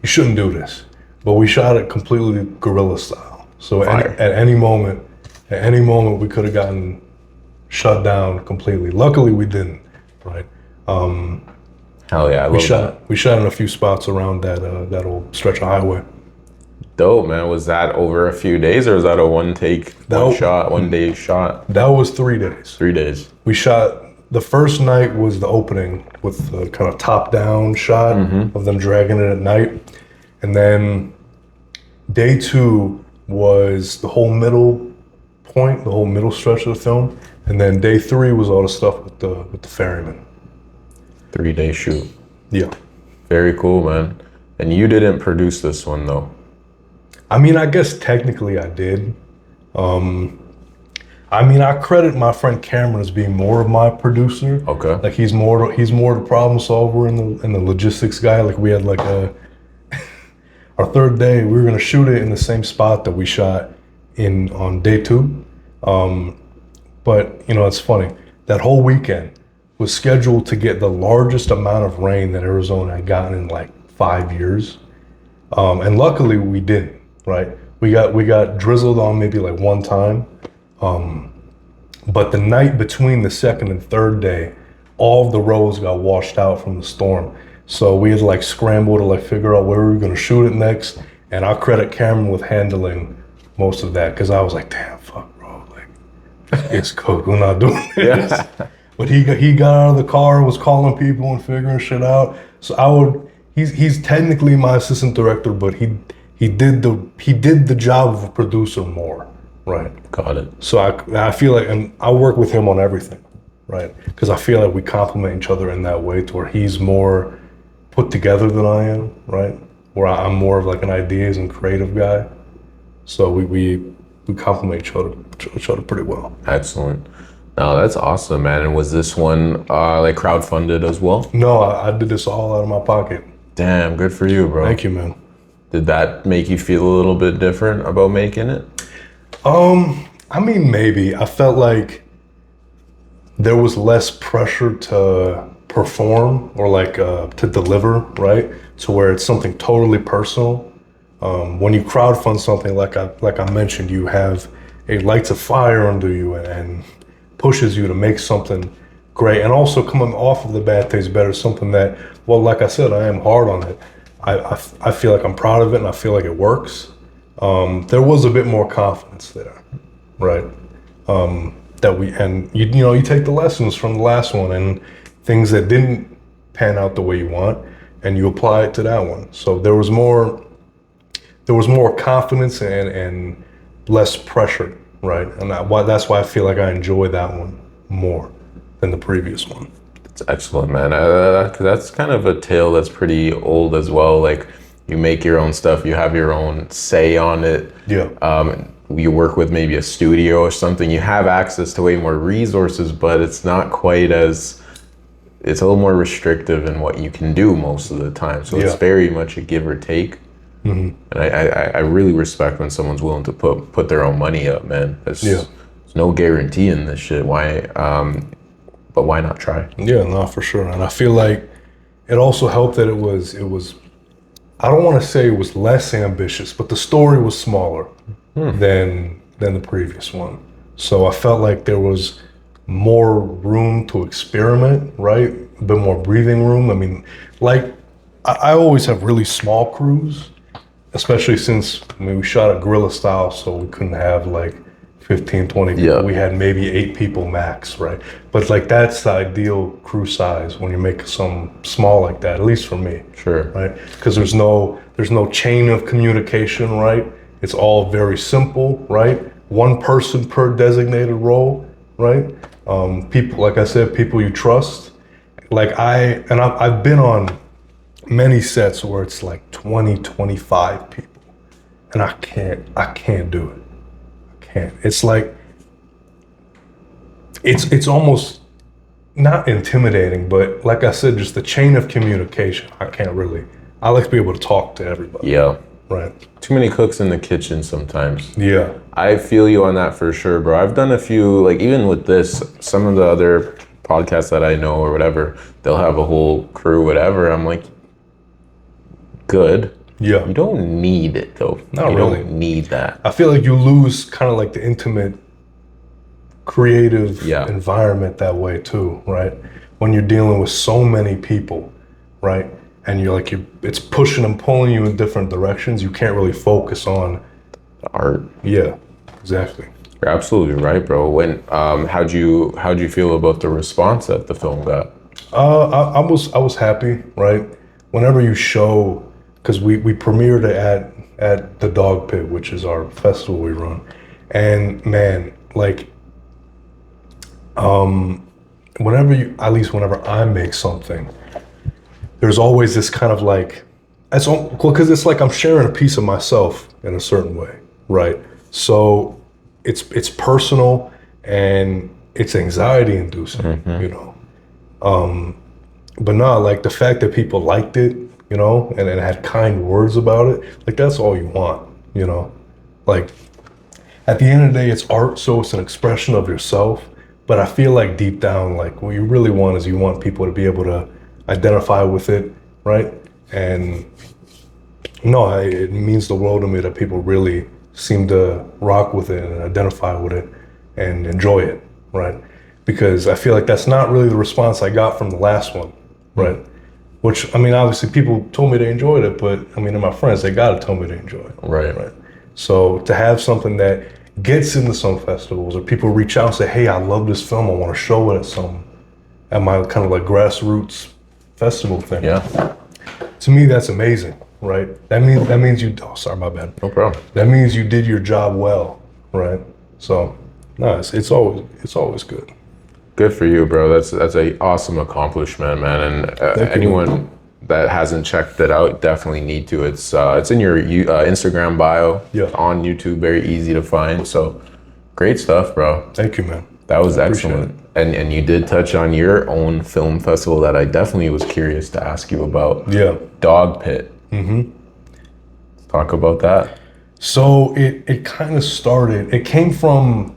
shouldn't do this, but we shot it completely guerrilla style. So at any moment we could have gotten shut down completely. Luckily we didn't, right? Hell yeah, we shot in a few spots around that old stretch of highway. Dope, man. Was that over a few days, or was that a one day shot? That was 3 days. 3 days. We shot, the first night was the opening with the kind of top down shot of them dragging it at night. And then day 2 was the whole middle point, the whole middle stretch of the film. And then day 3 was all the stuff with the ferryman. 3 day shoot. Yeah. Very cool, man. And you didn't produce this one though. I mean, I guess technically I did. I mean, I credit my friend Cameron as being more of my producer. Okay. Like he's more the problem solver and the logistics guy. Like we had like our third day, we were gonna shoot it in the same spot that we shot on day 2. But you know, it's funny. That whole weekend was scheduled to get the largest amount of rain that Arizona had gotten in like 5 years. And luckily we didn't, right? We got drizzled on maybe like one time. But the night between the second and third day, all of the rows got washed out from the storm. So we had to like scramble to like figure out where we were gonna shoot it next. And I credit Cameron with handling most of that, because I was like, damn, fuck, bro, like it's cooked. We're not doing this. Yeah. But he got out of the car and was calling people and figuring shit out. So he's technically my assistant director, but he did the job of a producer more, right? Got it. So I feel like, and I work with him on everything, right? Because I feel like we complement each other in that way, to where he's more put together than I am, right? Where I'm more of like an ideas and creative guy. So we complement each other pretty well. Excellent. No, that's awesome, man. And was this one like crowdfunded as well? No, I did this all out of my pocket. Damn, good for you, bro. Thank you, man. Did that make you feel a little bit different about making it? I mean, maybe. I felt like there was less pressure to perform or like to deliver, right? To where it's something totally personal. When you crowdfund something, like I mentioned, you have it lights a fire under you and pushes you to make something great. And also coming off of the Bad Taste Better, something that, well, like I said, I am hard on it. I feel like I'm proud of it and I feel like it works. There was a bit more confidence there, right? And you take the lessons from the last one and things that didn't pan out the way you want, and you apply it to that one. So there was more confidence and less pressure, right? And that's why I feel like I enjoy that one more than the previous one. It's excellent, man. 'Cause that's kind of a tale that's pretty old as well. Like, you make your own stuff, you have your own say on it. Yeah. You work with maybe a studio or something, you have access to way more resources, but it's not quite as, it's a little more restrictive in what you can do most of the time. So it's very much a give or take. Mm-hmm. And I really respect when someone's willing to put their own money up, man. There's no guarantee in this shit. Why? But why not try? Yeah, no, for sure. And I feel like it also helped that it was. I don't want to say it was less ambitious, but the story was smaller than the previous one. So I felt like there was more room to experiment, right? A bit more breathing room. I mean, like I always have really small crews, especially since we shot at Guerrilla style, so we couldn't have like 15, 20 people. Yeah. We had maybe 8 people max, right? But like that's the ideal crew size when you make some small like that, at least for me. Sure. Right? Because there's no chain of communication, right? It's all very simple, right? One person per designated role, right? People, like I said, people you trust. Like I've been on many sets where it's like 20, 25 people, and I can't do it. I can't. It's like, it's almost not intimidating, but like I said, just the chain of communication, I like to be able to talk to everybody. Yeah. Right. Too many cooks in the kitchen sometimes. Yeah. I feel you on that for sure, bro. I've done a few, like even with this, some of the other podcasts that I know or whatever, they'll have a whole crew, whatever. I'm like, good. Yeah. You don't need it though. Not you really. don't need that. I feel like you lose kind of like the intimate, creative environment that way too, right? When you're dealing with so many people, right? And it's pushing and pulling you in different directions. You can't really focus on The art. Yeah, exactly. You're absolutely right, bro. When how'd you feel about the response that the film got? I was happy, right? Whenever you show, because we premiered it at the Dogpit, which is our festival we run, and man, like, whenever I make something, there's always this kind of like, because it's like I'm sharing a piece of myself in a certain way, right? So it's personal and it's anxiety inducing, you know. But no, like the fact that people liked it, you know, and had kind words about it, like that's all you want, you know. Like at the end of the day, it's art, so it's an expression of yourself. But I feel like deep down, like what you really want is you want people to be able to identify with it, right? And no, it means the world to me that people really seem to rock with it and identify with it and enjoy it, right? Because I feel like that's not really the response I got from the last one, right? Which, I mean, obviously people told me they enjoyed it, but I mean, they're my friends, they gotta tell me they enjoy it. Right. So to have something that gets into some festivals, or people reach out and say, hey, I love this film, I wanna show it at my kind of like grassroots festival thing. Yeah. To me, that's amazing, right? That means you, oh, sorry, my bad. No problem. That means you did your job well, right? So, no, it's always good. Good for you, bro. That's a awesome accomplishment, man. And anyone that hasn't checked it out definitely need to. It's in your Instagram bio. Yeah. On YouTube, very easy to find. So great stuff, bro. Thank you, man. That was excellent. And you did touch on your own film festival that I definitely was curious to ask you about. Yeah. Dogpit. Mm-hmm. Talk about that. So it kind of started. It came from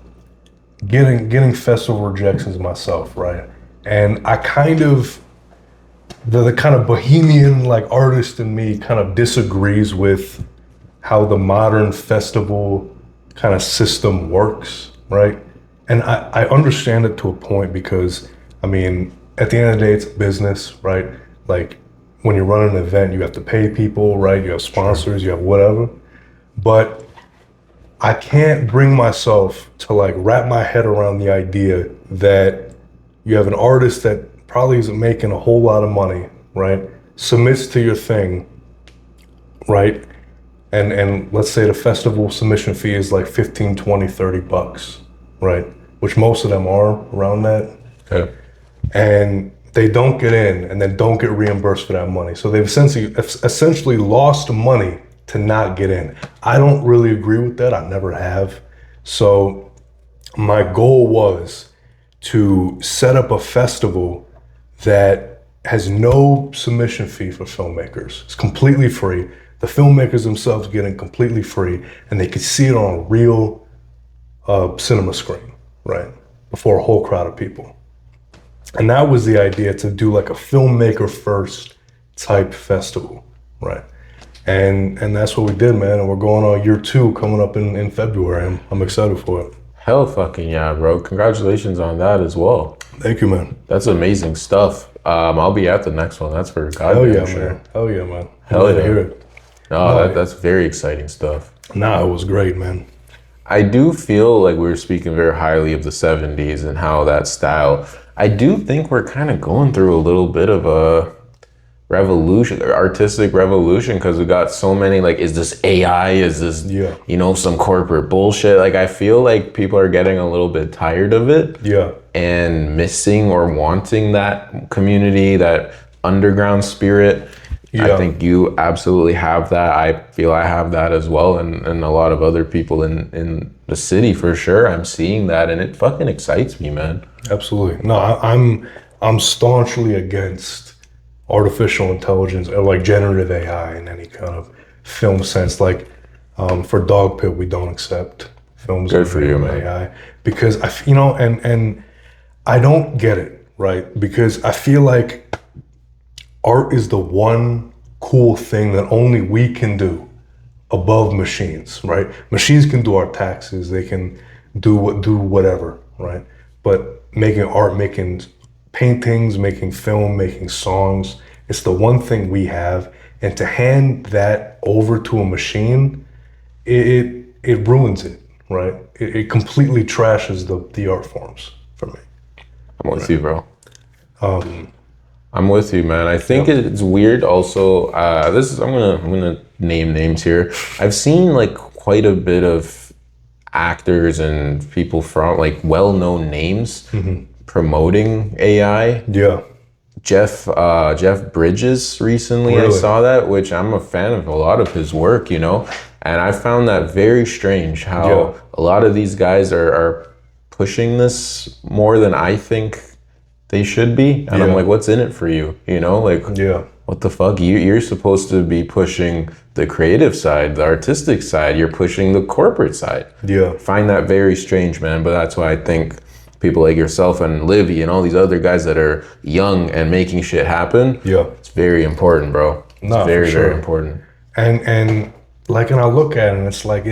getting festival rejections myself, right? And I kind of the kind of bohemian like artist in me kind of disagrees with how the modern festival kind of system works, right? And I understand it to a point because, I mean, at the end of the day, it's a business, right? Like when you're running an event, you have to pay people, right? You have sponsors, you have whatever. But I can't bring myself to like wrap my head around the idea that you have an artist that probably isn't making a whole lot of money, right? Submits to your thing, right? And let's say the festival submission fee is like 15, 20, 30 bucks, right? Which most of them are around that. Okay. And they don't get in and then don't get reimbursed for that money. So they've essentially lost money to not get in. I don't really agree with that. I never have. So my goal was to set up a festival that has no submission fee for filmmakers. It's completely free. The filmmakers themselves get in completely free, and they could see it on a real cinema screen, right? Before a whole crowd of people. And that was the idea, to do like a filmmaker first type festival, right? And that's what we did, man. And we're going on year 2 coming up in February. I'm excited for it. Hell fucking yeah, bro. Congratulations on that as well. Thank you, man. That's amazing stuff. I'll be at the next one. That's for goddamn Hell yeah, sure. man. Hell yeah, man. Hell yeah. To hear it. No, that's very exciting stuff. Nah, it was great, man. I do feel like we were speaking very highly of the 70s and how that style, I do think we're kind of going through a little bit of a revolution, artistic revolution, because we got so many, like, is this AI? Is this, you know, some corporate bullshit? Like, I feel like people are getting a little bit tired of it. Yeah. And missing or wanting that community, that underground spirit. I think you absolutely have that. I feel I have that as well, and a lot of other people in the city for sure. I'm seeing that, and it fucking excites me, man. Absolutely. No, I'm staunchly against artificial intelligence or like generative AI in any kind of film sense. Like for Dogpit, we don't accept films Good for you, man. AI because and I don't get it, right? Because I feel like art is the one cool thing that only we can do above machines, right? Machines can do our taxes, they can do whatever, right? But making art, making paintings, making film, making songs, it's the one thing we have. And to hand that over to a machine, it ruins it, right? It completely trashes the art forms for me. I'm with you, bro. I'm with you, man. I think it's weird also. I'm gonna name names here. I've seen like quite a bit of actors and people from like well-known names promoting AI. Yeah. Jeff Bridges recently, really? I saw that, which I'm a fan of a lot of his work, you know, and I found that very strange how a lot of these guys are pushing this more than I think they should be. And I'm like, what's in it for you? You know, like, what the fuck? You're supposed to be pushing the creative side, the artistic side. You're pushing the corporate side. Yeah. Find that very strange, man. But that's why I think people like yourself and Livy and all these other guys that are young and making shit happen. Yeah. It's very important, bro. It's very, very important. And like, and I look at it and it's like,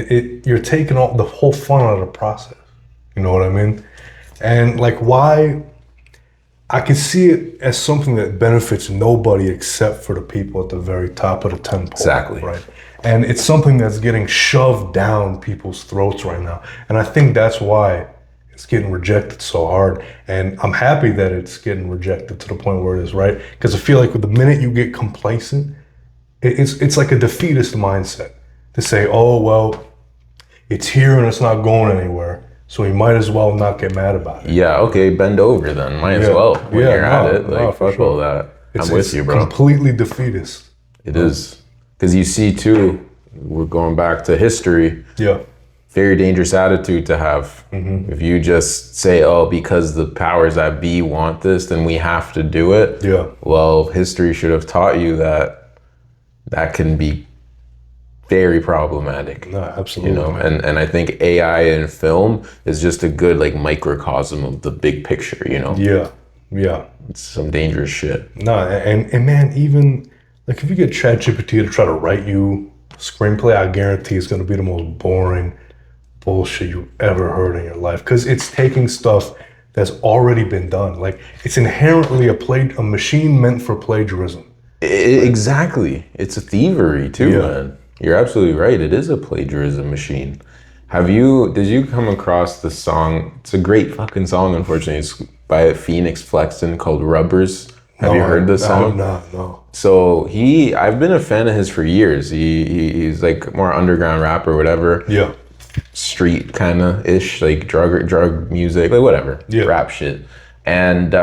you're taking all the whole fun out of the process. You know what I mean? And like why I can see it as something that benefits nobody except for the people at the very top of the temple. Exactly. Right. And it's something that's getting shoved down people's throats right now. And I think that's why it's getting rejected so hard. And I'm happy that it's getting rejected to the point where it is, right? Because I feel like with the minute you get complacent, it's like a defeatist mindset to say, oh, well, it's here and it's not going anywhere. So you might as well not get mad about it. Yeah, okay, bend over then. Might as well. When you're at it, like, fuck all that. I'm with you, bro. Completely defeatist. It is. Because you see, too, we're going back to history. Yeah. Very dangerous attitude to have. If you just say, oh, because the powers that be want this, then we have to do it. Yeah. Well, history should have taught you that that can be very problematic. No, absolutely. You know, and I think AI in film is just a good like microcosm of the big picture, you know? Yeah. It's some dangerous shit. No, and man, even like if you get ChatGPT to try to write you a screenplay, I guarantee it's gonna be the most boring bullshit you've ever heard in your life. Because it's taking stuff that's already been done. Like it's inherently a machine meant for plagiarism. Exactly. It's a thievery too, man. You're absolutely right. It is a plagiarism machine. Did you come across the song? It's a great fucking song, unfortunately. It's by Phoenix Flexton called Rubbers. Have you heard this song? No. So I've been a fan of his for years. He's like more underground rapper, whatever. Yeah. Street kind of ish, like drug music, like whatever. Yeah. Rap shit. And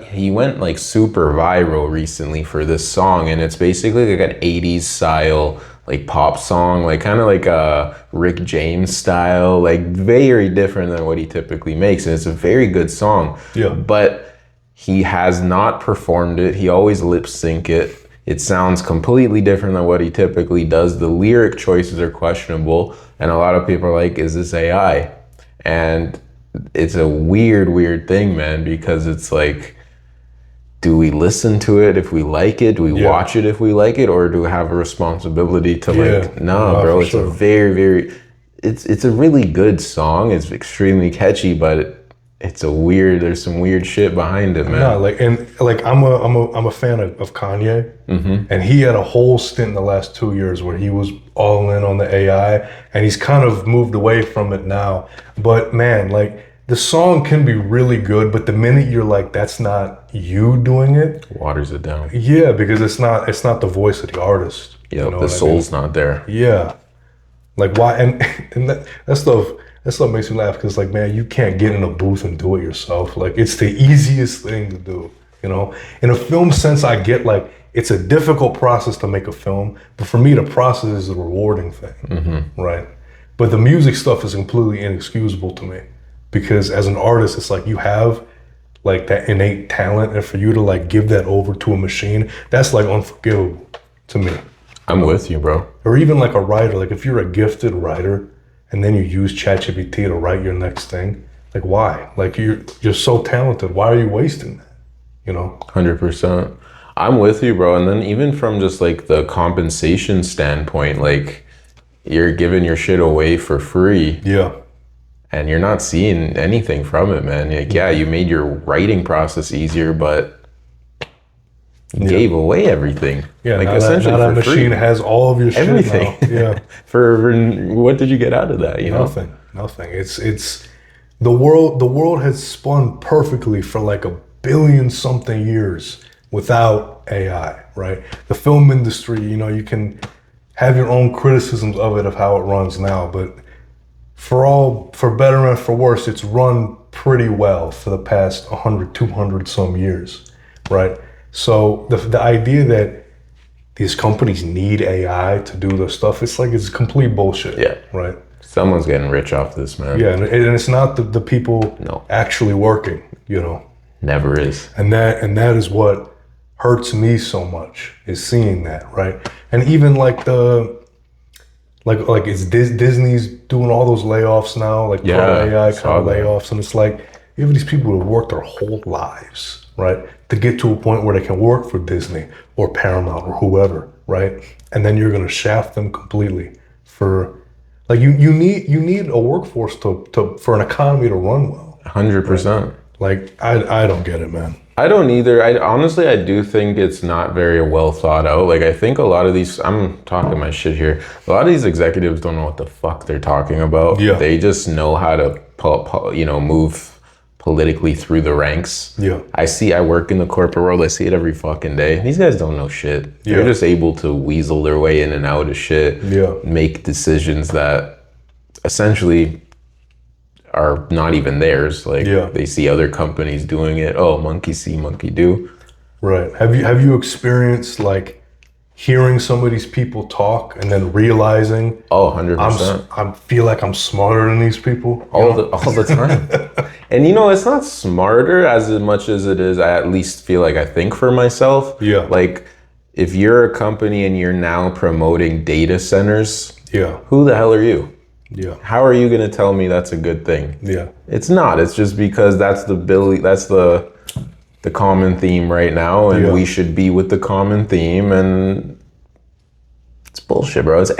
he went like super viral recently for this song, and it's basically like an 80s style like pop song, like kind of like a Rick James style, like very different than what he typically makes. And it's a very good song. Yeah. But he has not performed it. He always lip sync it. It sounds completely different than what he typically does. The lyric choices are questionable. And a lot of people are like, is this AI? And it's a weird thing, man, because it's like, do we listen to it if we like it? Do we watch it if we like it? Or do we have a responsibility to like, no, bro, it's a very, it's a really good song. It's extremely catchy, but there's some weird shit behind it, man. No, I'm a fan of Kanye, and he had a whole stint in the last 2 years where he was all in on the AI, and he's kind of moved away from it now. But man, like the song can be really good, but the minute you're like, that's not you doing it, waters it down. Yeah, because it's not the voice of the artist. Yeah, you know, the soul's not there. Yeah, like why? And that stuff makes me laugh because like, man, you can't get in a booth and do it yourself. Like it's the easiest thing to do. You know, in a film sense, I get like it's a difficult process to make a film, but for me, the process is a rewarding thing, right? But the music stuff is completely inexcusable to me. Because as an artist, it's like you have like that innate talent, and for you to like give that over to a machine, that's like unforgivable to me. I'm with you, bro. Or even like a writer, like if you're a gifted writer and then you use ChatGPT to write your next thing, like why? Like you're so talented. Why are you wasting that? You know? 100%. I'm with you, bro. And then even from just like the compensation standpoint, like you're giving your shit away for free. Yeah. And you're not seeing anything from it, man. Like, yeah, you made your writing process easier, but you gave away everything. Yeah, like now essentially that for machine free. has all of your shit everything. Now. Yeah. for what did you get out of that? You Nothing. It's the world has spun perfectly for like 1 billion something years without AI, right? The film industry, you know, you can have your own criticisms of it, of how it runs now, but for better and for worse, it's run pretty well for the past 100, 200 some years, right? So the idea that these companies need AI to do their stuff, it's complete bullshit. Yeah. Right? Someone's getting rich off this, man. Yeah, and it's not the people actually working, you know. Never is. And that is what hurts me so much, is seeing that, right? And even like it's Disney's doing all those layoffs now, like pro AI kind of layoffs, and it's like you have these people who have worked their whole lives, right, to get to a point where they can work for Disney or Paramount or whoever, right? And then you're gonna shaft them completely for like you need a workforce to for an economy to run well. 100%. Like, I don't get it, man. I don't either. I do think it's not very well thought out. Like, I think a lot of these, I'm talking my shit here. A lot of these executives don't know what the fuck they're talking about. Yeah. They just know how to, move politically through the ranks. Yeah. I work in the corporate world. I see it every fucking day. These guys don't know shit. They're just able to weasel their way in and out of shit. Yeah. Make decisions that essentially are not even theirs. Like, they see other companies doing it. Oh, monkey see, monkey do. Right. Have you experienced like hearing some of these people talk and then realizing, oh, 100%. I feel like I'm smarter than these people all the time. And it's not smarter as much as it is, I at least feel like I think for myself. Yeah. Like, if you're a company and you're now promoting data centers, who the hell are you? Yeah. How are you going to tell me that's a good thing? Yeah. It's not. It's just because that's the common theme right now, and we should be with the common theme, and it's bullshit, bro. It's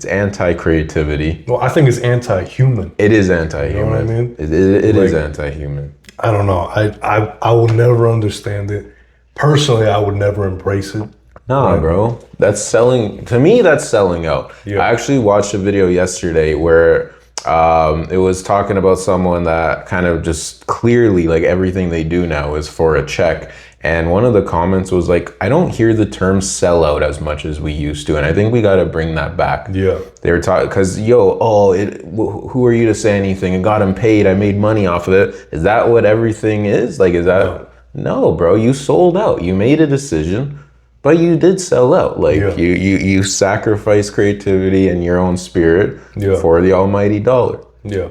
anti-creativity. Well, I think it's anti-human. It is anti-human. You know what I mean? It is anti-human. I don't know. I will never understand it. Personally, I would never embrace it. Nah, bro. That's selling. To me, that's selling out. Yeah. I actually watched a video yesterday where it was talking about someone that kind of just clearly, like, everything they do now is for a check. And one of the comments was like, I don't hear the term sellout as much as we used to. And I think we got to bring that back. Yeah. They were talking, because, who are you to say anything? I got them paid. I made money off of it. Is that what everything is? Like, is that? No, bro. You sold out. You made a decision. But you did sell out. Like, you sacrificed creativity and your own spirit for the almighty dollar. Yeah.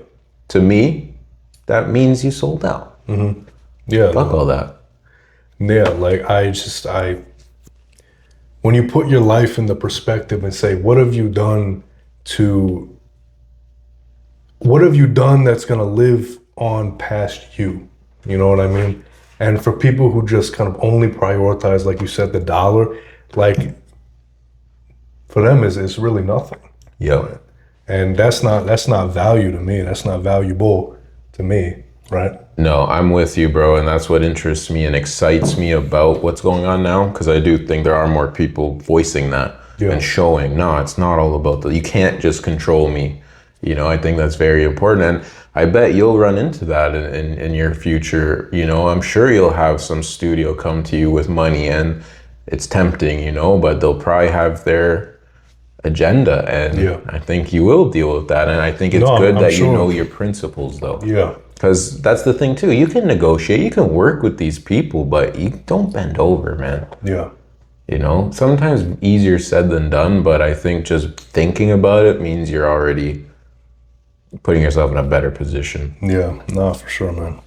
To me, that means you sold out. Mm-hmm. Yeah. Fuck all that. Yeah, like when you put your life in the perspective and say, what have you done that's gonna live on past you? You know what I mean? And for people who just kind of only prioritize, like you said, the dollar, like, for them it's really nothing. Yeah. And that's not value to me. That's not valuable to me, right? No, I'm with you, bro. And that's what interests me and excites me about what's going on now. Because I do think there are more people voicing that and showing, no, it's not all about you can't just control me. I think that's very important. And I bet you'll run into that in your future. I'm sure you'll have some studio come to you with money, and it's tempting, but they'll probably have their agenda. And I think you will deal with that. And I think it's good that you know your principles, though. Yeah. Because that's the thing, too. You can negotiate. You can work with these people, but you don't bend over, man. Yeah. Sometimes easier said than done, but I think just thinking about it means you're already putting yourself in a better position. Yeah, no, for sure, man.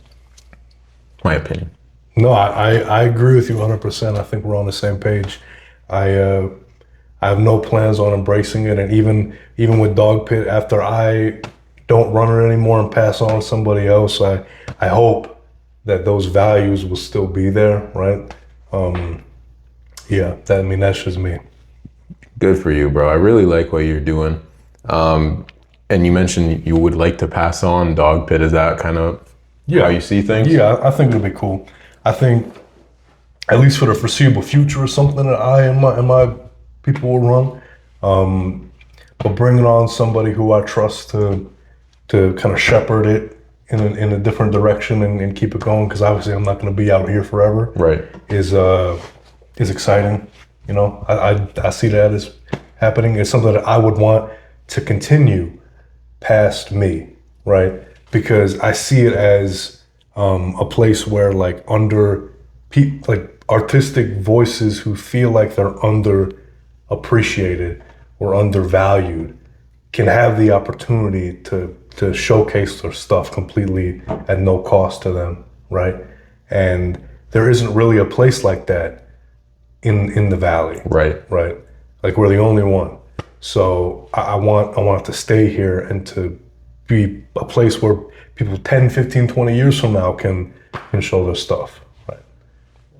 My opinion. No, I agree with you 100%. I think we're on the same page. I have no plans on embracing it, and even with Dogpit, after I don't run it anymore and pass on to somebody else, I hope that those values will still be there, right? That's just me. Good for you, bro. I really like what you're doing. And you mentioned you would like to pass on Dogpit. Is that kind of how you see things? Yeah, I think it'll be cool. I think, at least for the foreseeable future, is something that I and my people will run. But bringing on somebody who I trust to kind of shepherd it in a different direction and keep it going, because obviously I'm not going to be out here forever. Right. Is exciting. I see that as happening. It's something that I would want to continue past me, right? Because I see it as a place where, like, artistic voices who feel like they're underappreciated or undervalued can have the opportunity to showcase their stuff completely at no cost to them, right? And there isn't really a place like that in the Valley. Right. Like, we're the only one. So I want to stay here and to be a place where people 10, 15, 20 years from now can show their stuff. Right.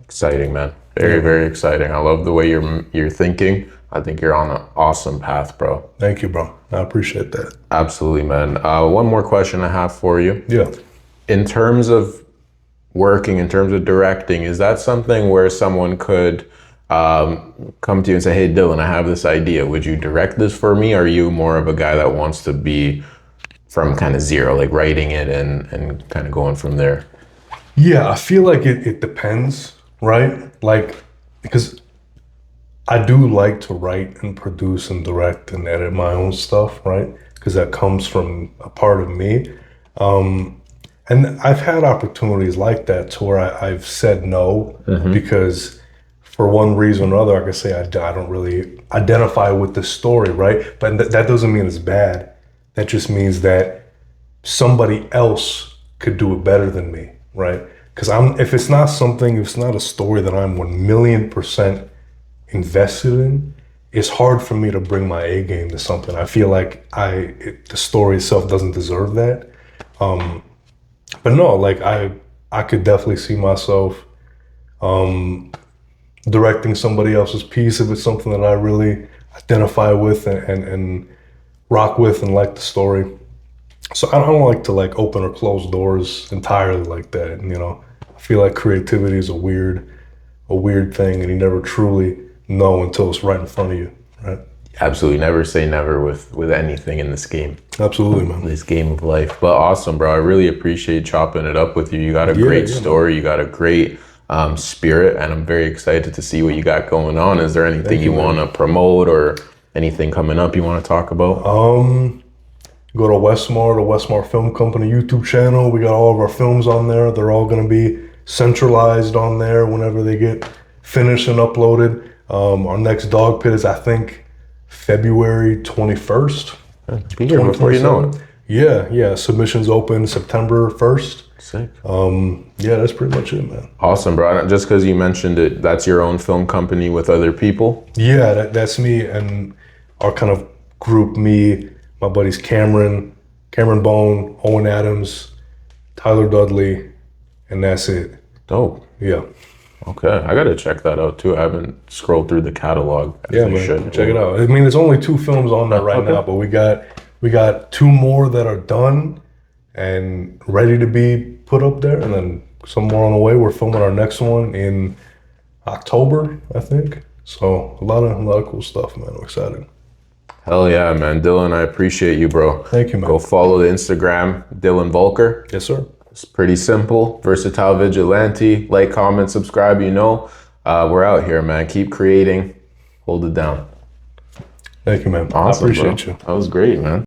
Exciting, man. Very, very exciting. I love the way you're thinking. I think you're on an awesome path, bro. Thank you, bro. I appreciate that. Absolutely, man. One more question I have for you. Yeah. in terms of working, in terms of directing, is that something where someone could come to you and say, hey, Dylan, I have this idea. Would you direct this for me? Or are you more of a guy that wants to be from kind of zero, like writing it and kind of going from there? Yeah, I feel like it depends, right? Like, because I do like to write and produce and direct and edit my own stuff, right? Because that comes from a part of me. And I've had opportunities like that to where I've said no because for one reason or another, I could say I don't really identify with the story, right? But that doesn't mean it's bad. That just means that somebody else could do it better than me, right? Because if it's not a story that I'm 1,000,000% invested in, it's hard for me to bring my A game to something. I feel like the story itself doesn't deserve that. But no, like I could definitely see myself directing somebody else's piece if it's something that I really identify with and rock with and like the story. So I don't like to like open or close doors entirely like that. You know, I feel like creativity is a weird thing, and you never truly know until it's right in front of you, right? Absolutely. Never say never with anything in this game. Absolutely, man. This game of life. But awesome, bro. I really appreciate chopping it up with you. You got a great story. Man. You got a great spirit, and I'm very excited to see what you got going on. Is there anything you want to promote or anything coming up you want to talk about? Go to Westmar, the Westmar Film Company YouTube channel. We got all of our films on there. They're all going to be centralized on there whenever they get finished and uploaded. Our next Dogpit is, I think, February 21st. Be here before you know it. Yeah. Submissions open September 1st. Sick. Yeah, that's pretty much it, man. Awesome, bro. Just because you mentioned it, that's your own film company with other people? Yeah, that's me and our kind of group, me, my buddies Cameron Bone, Owen Adams, Tyler Dudley, and that's it. Dope. Yeah. Okay, I gotta check that out too. I haven't scrolled through the catalog. Yeah, man, check it out. I mean, there's only 2 films on there right now, but we got 2 more that are done and ready to be put up there, and then some more on the way. We're filming our next one in October, I think. So a lot of cool stuff, man. I'm excited. Hell yeah, man. Dylan, I appreciate you, bro. Thank you, man. Go follow the Instagram, Dylan Volker. Yes, sir. It's pretty simple. Versatile Vigilante. Like, comment, subscribe, we're out here, man. Keep creating. Hold it down. Thank you, man. Awesome, I appreciate you. That was great, man.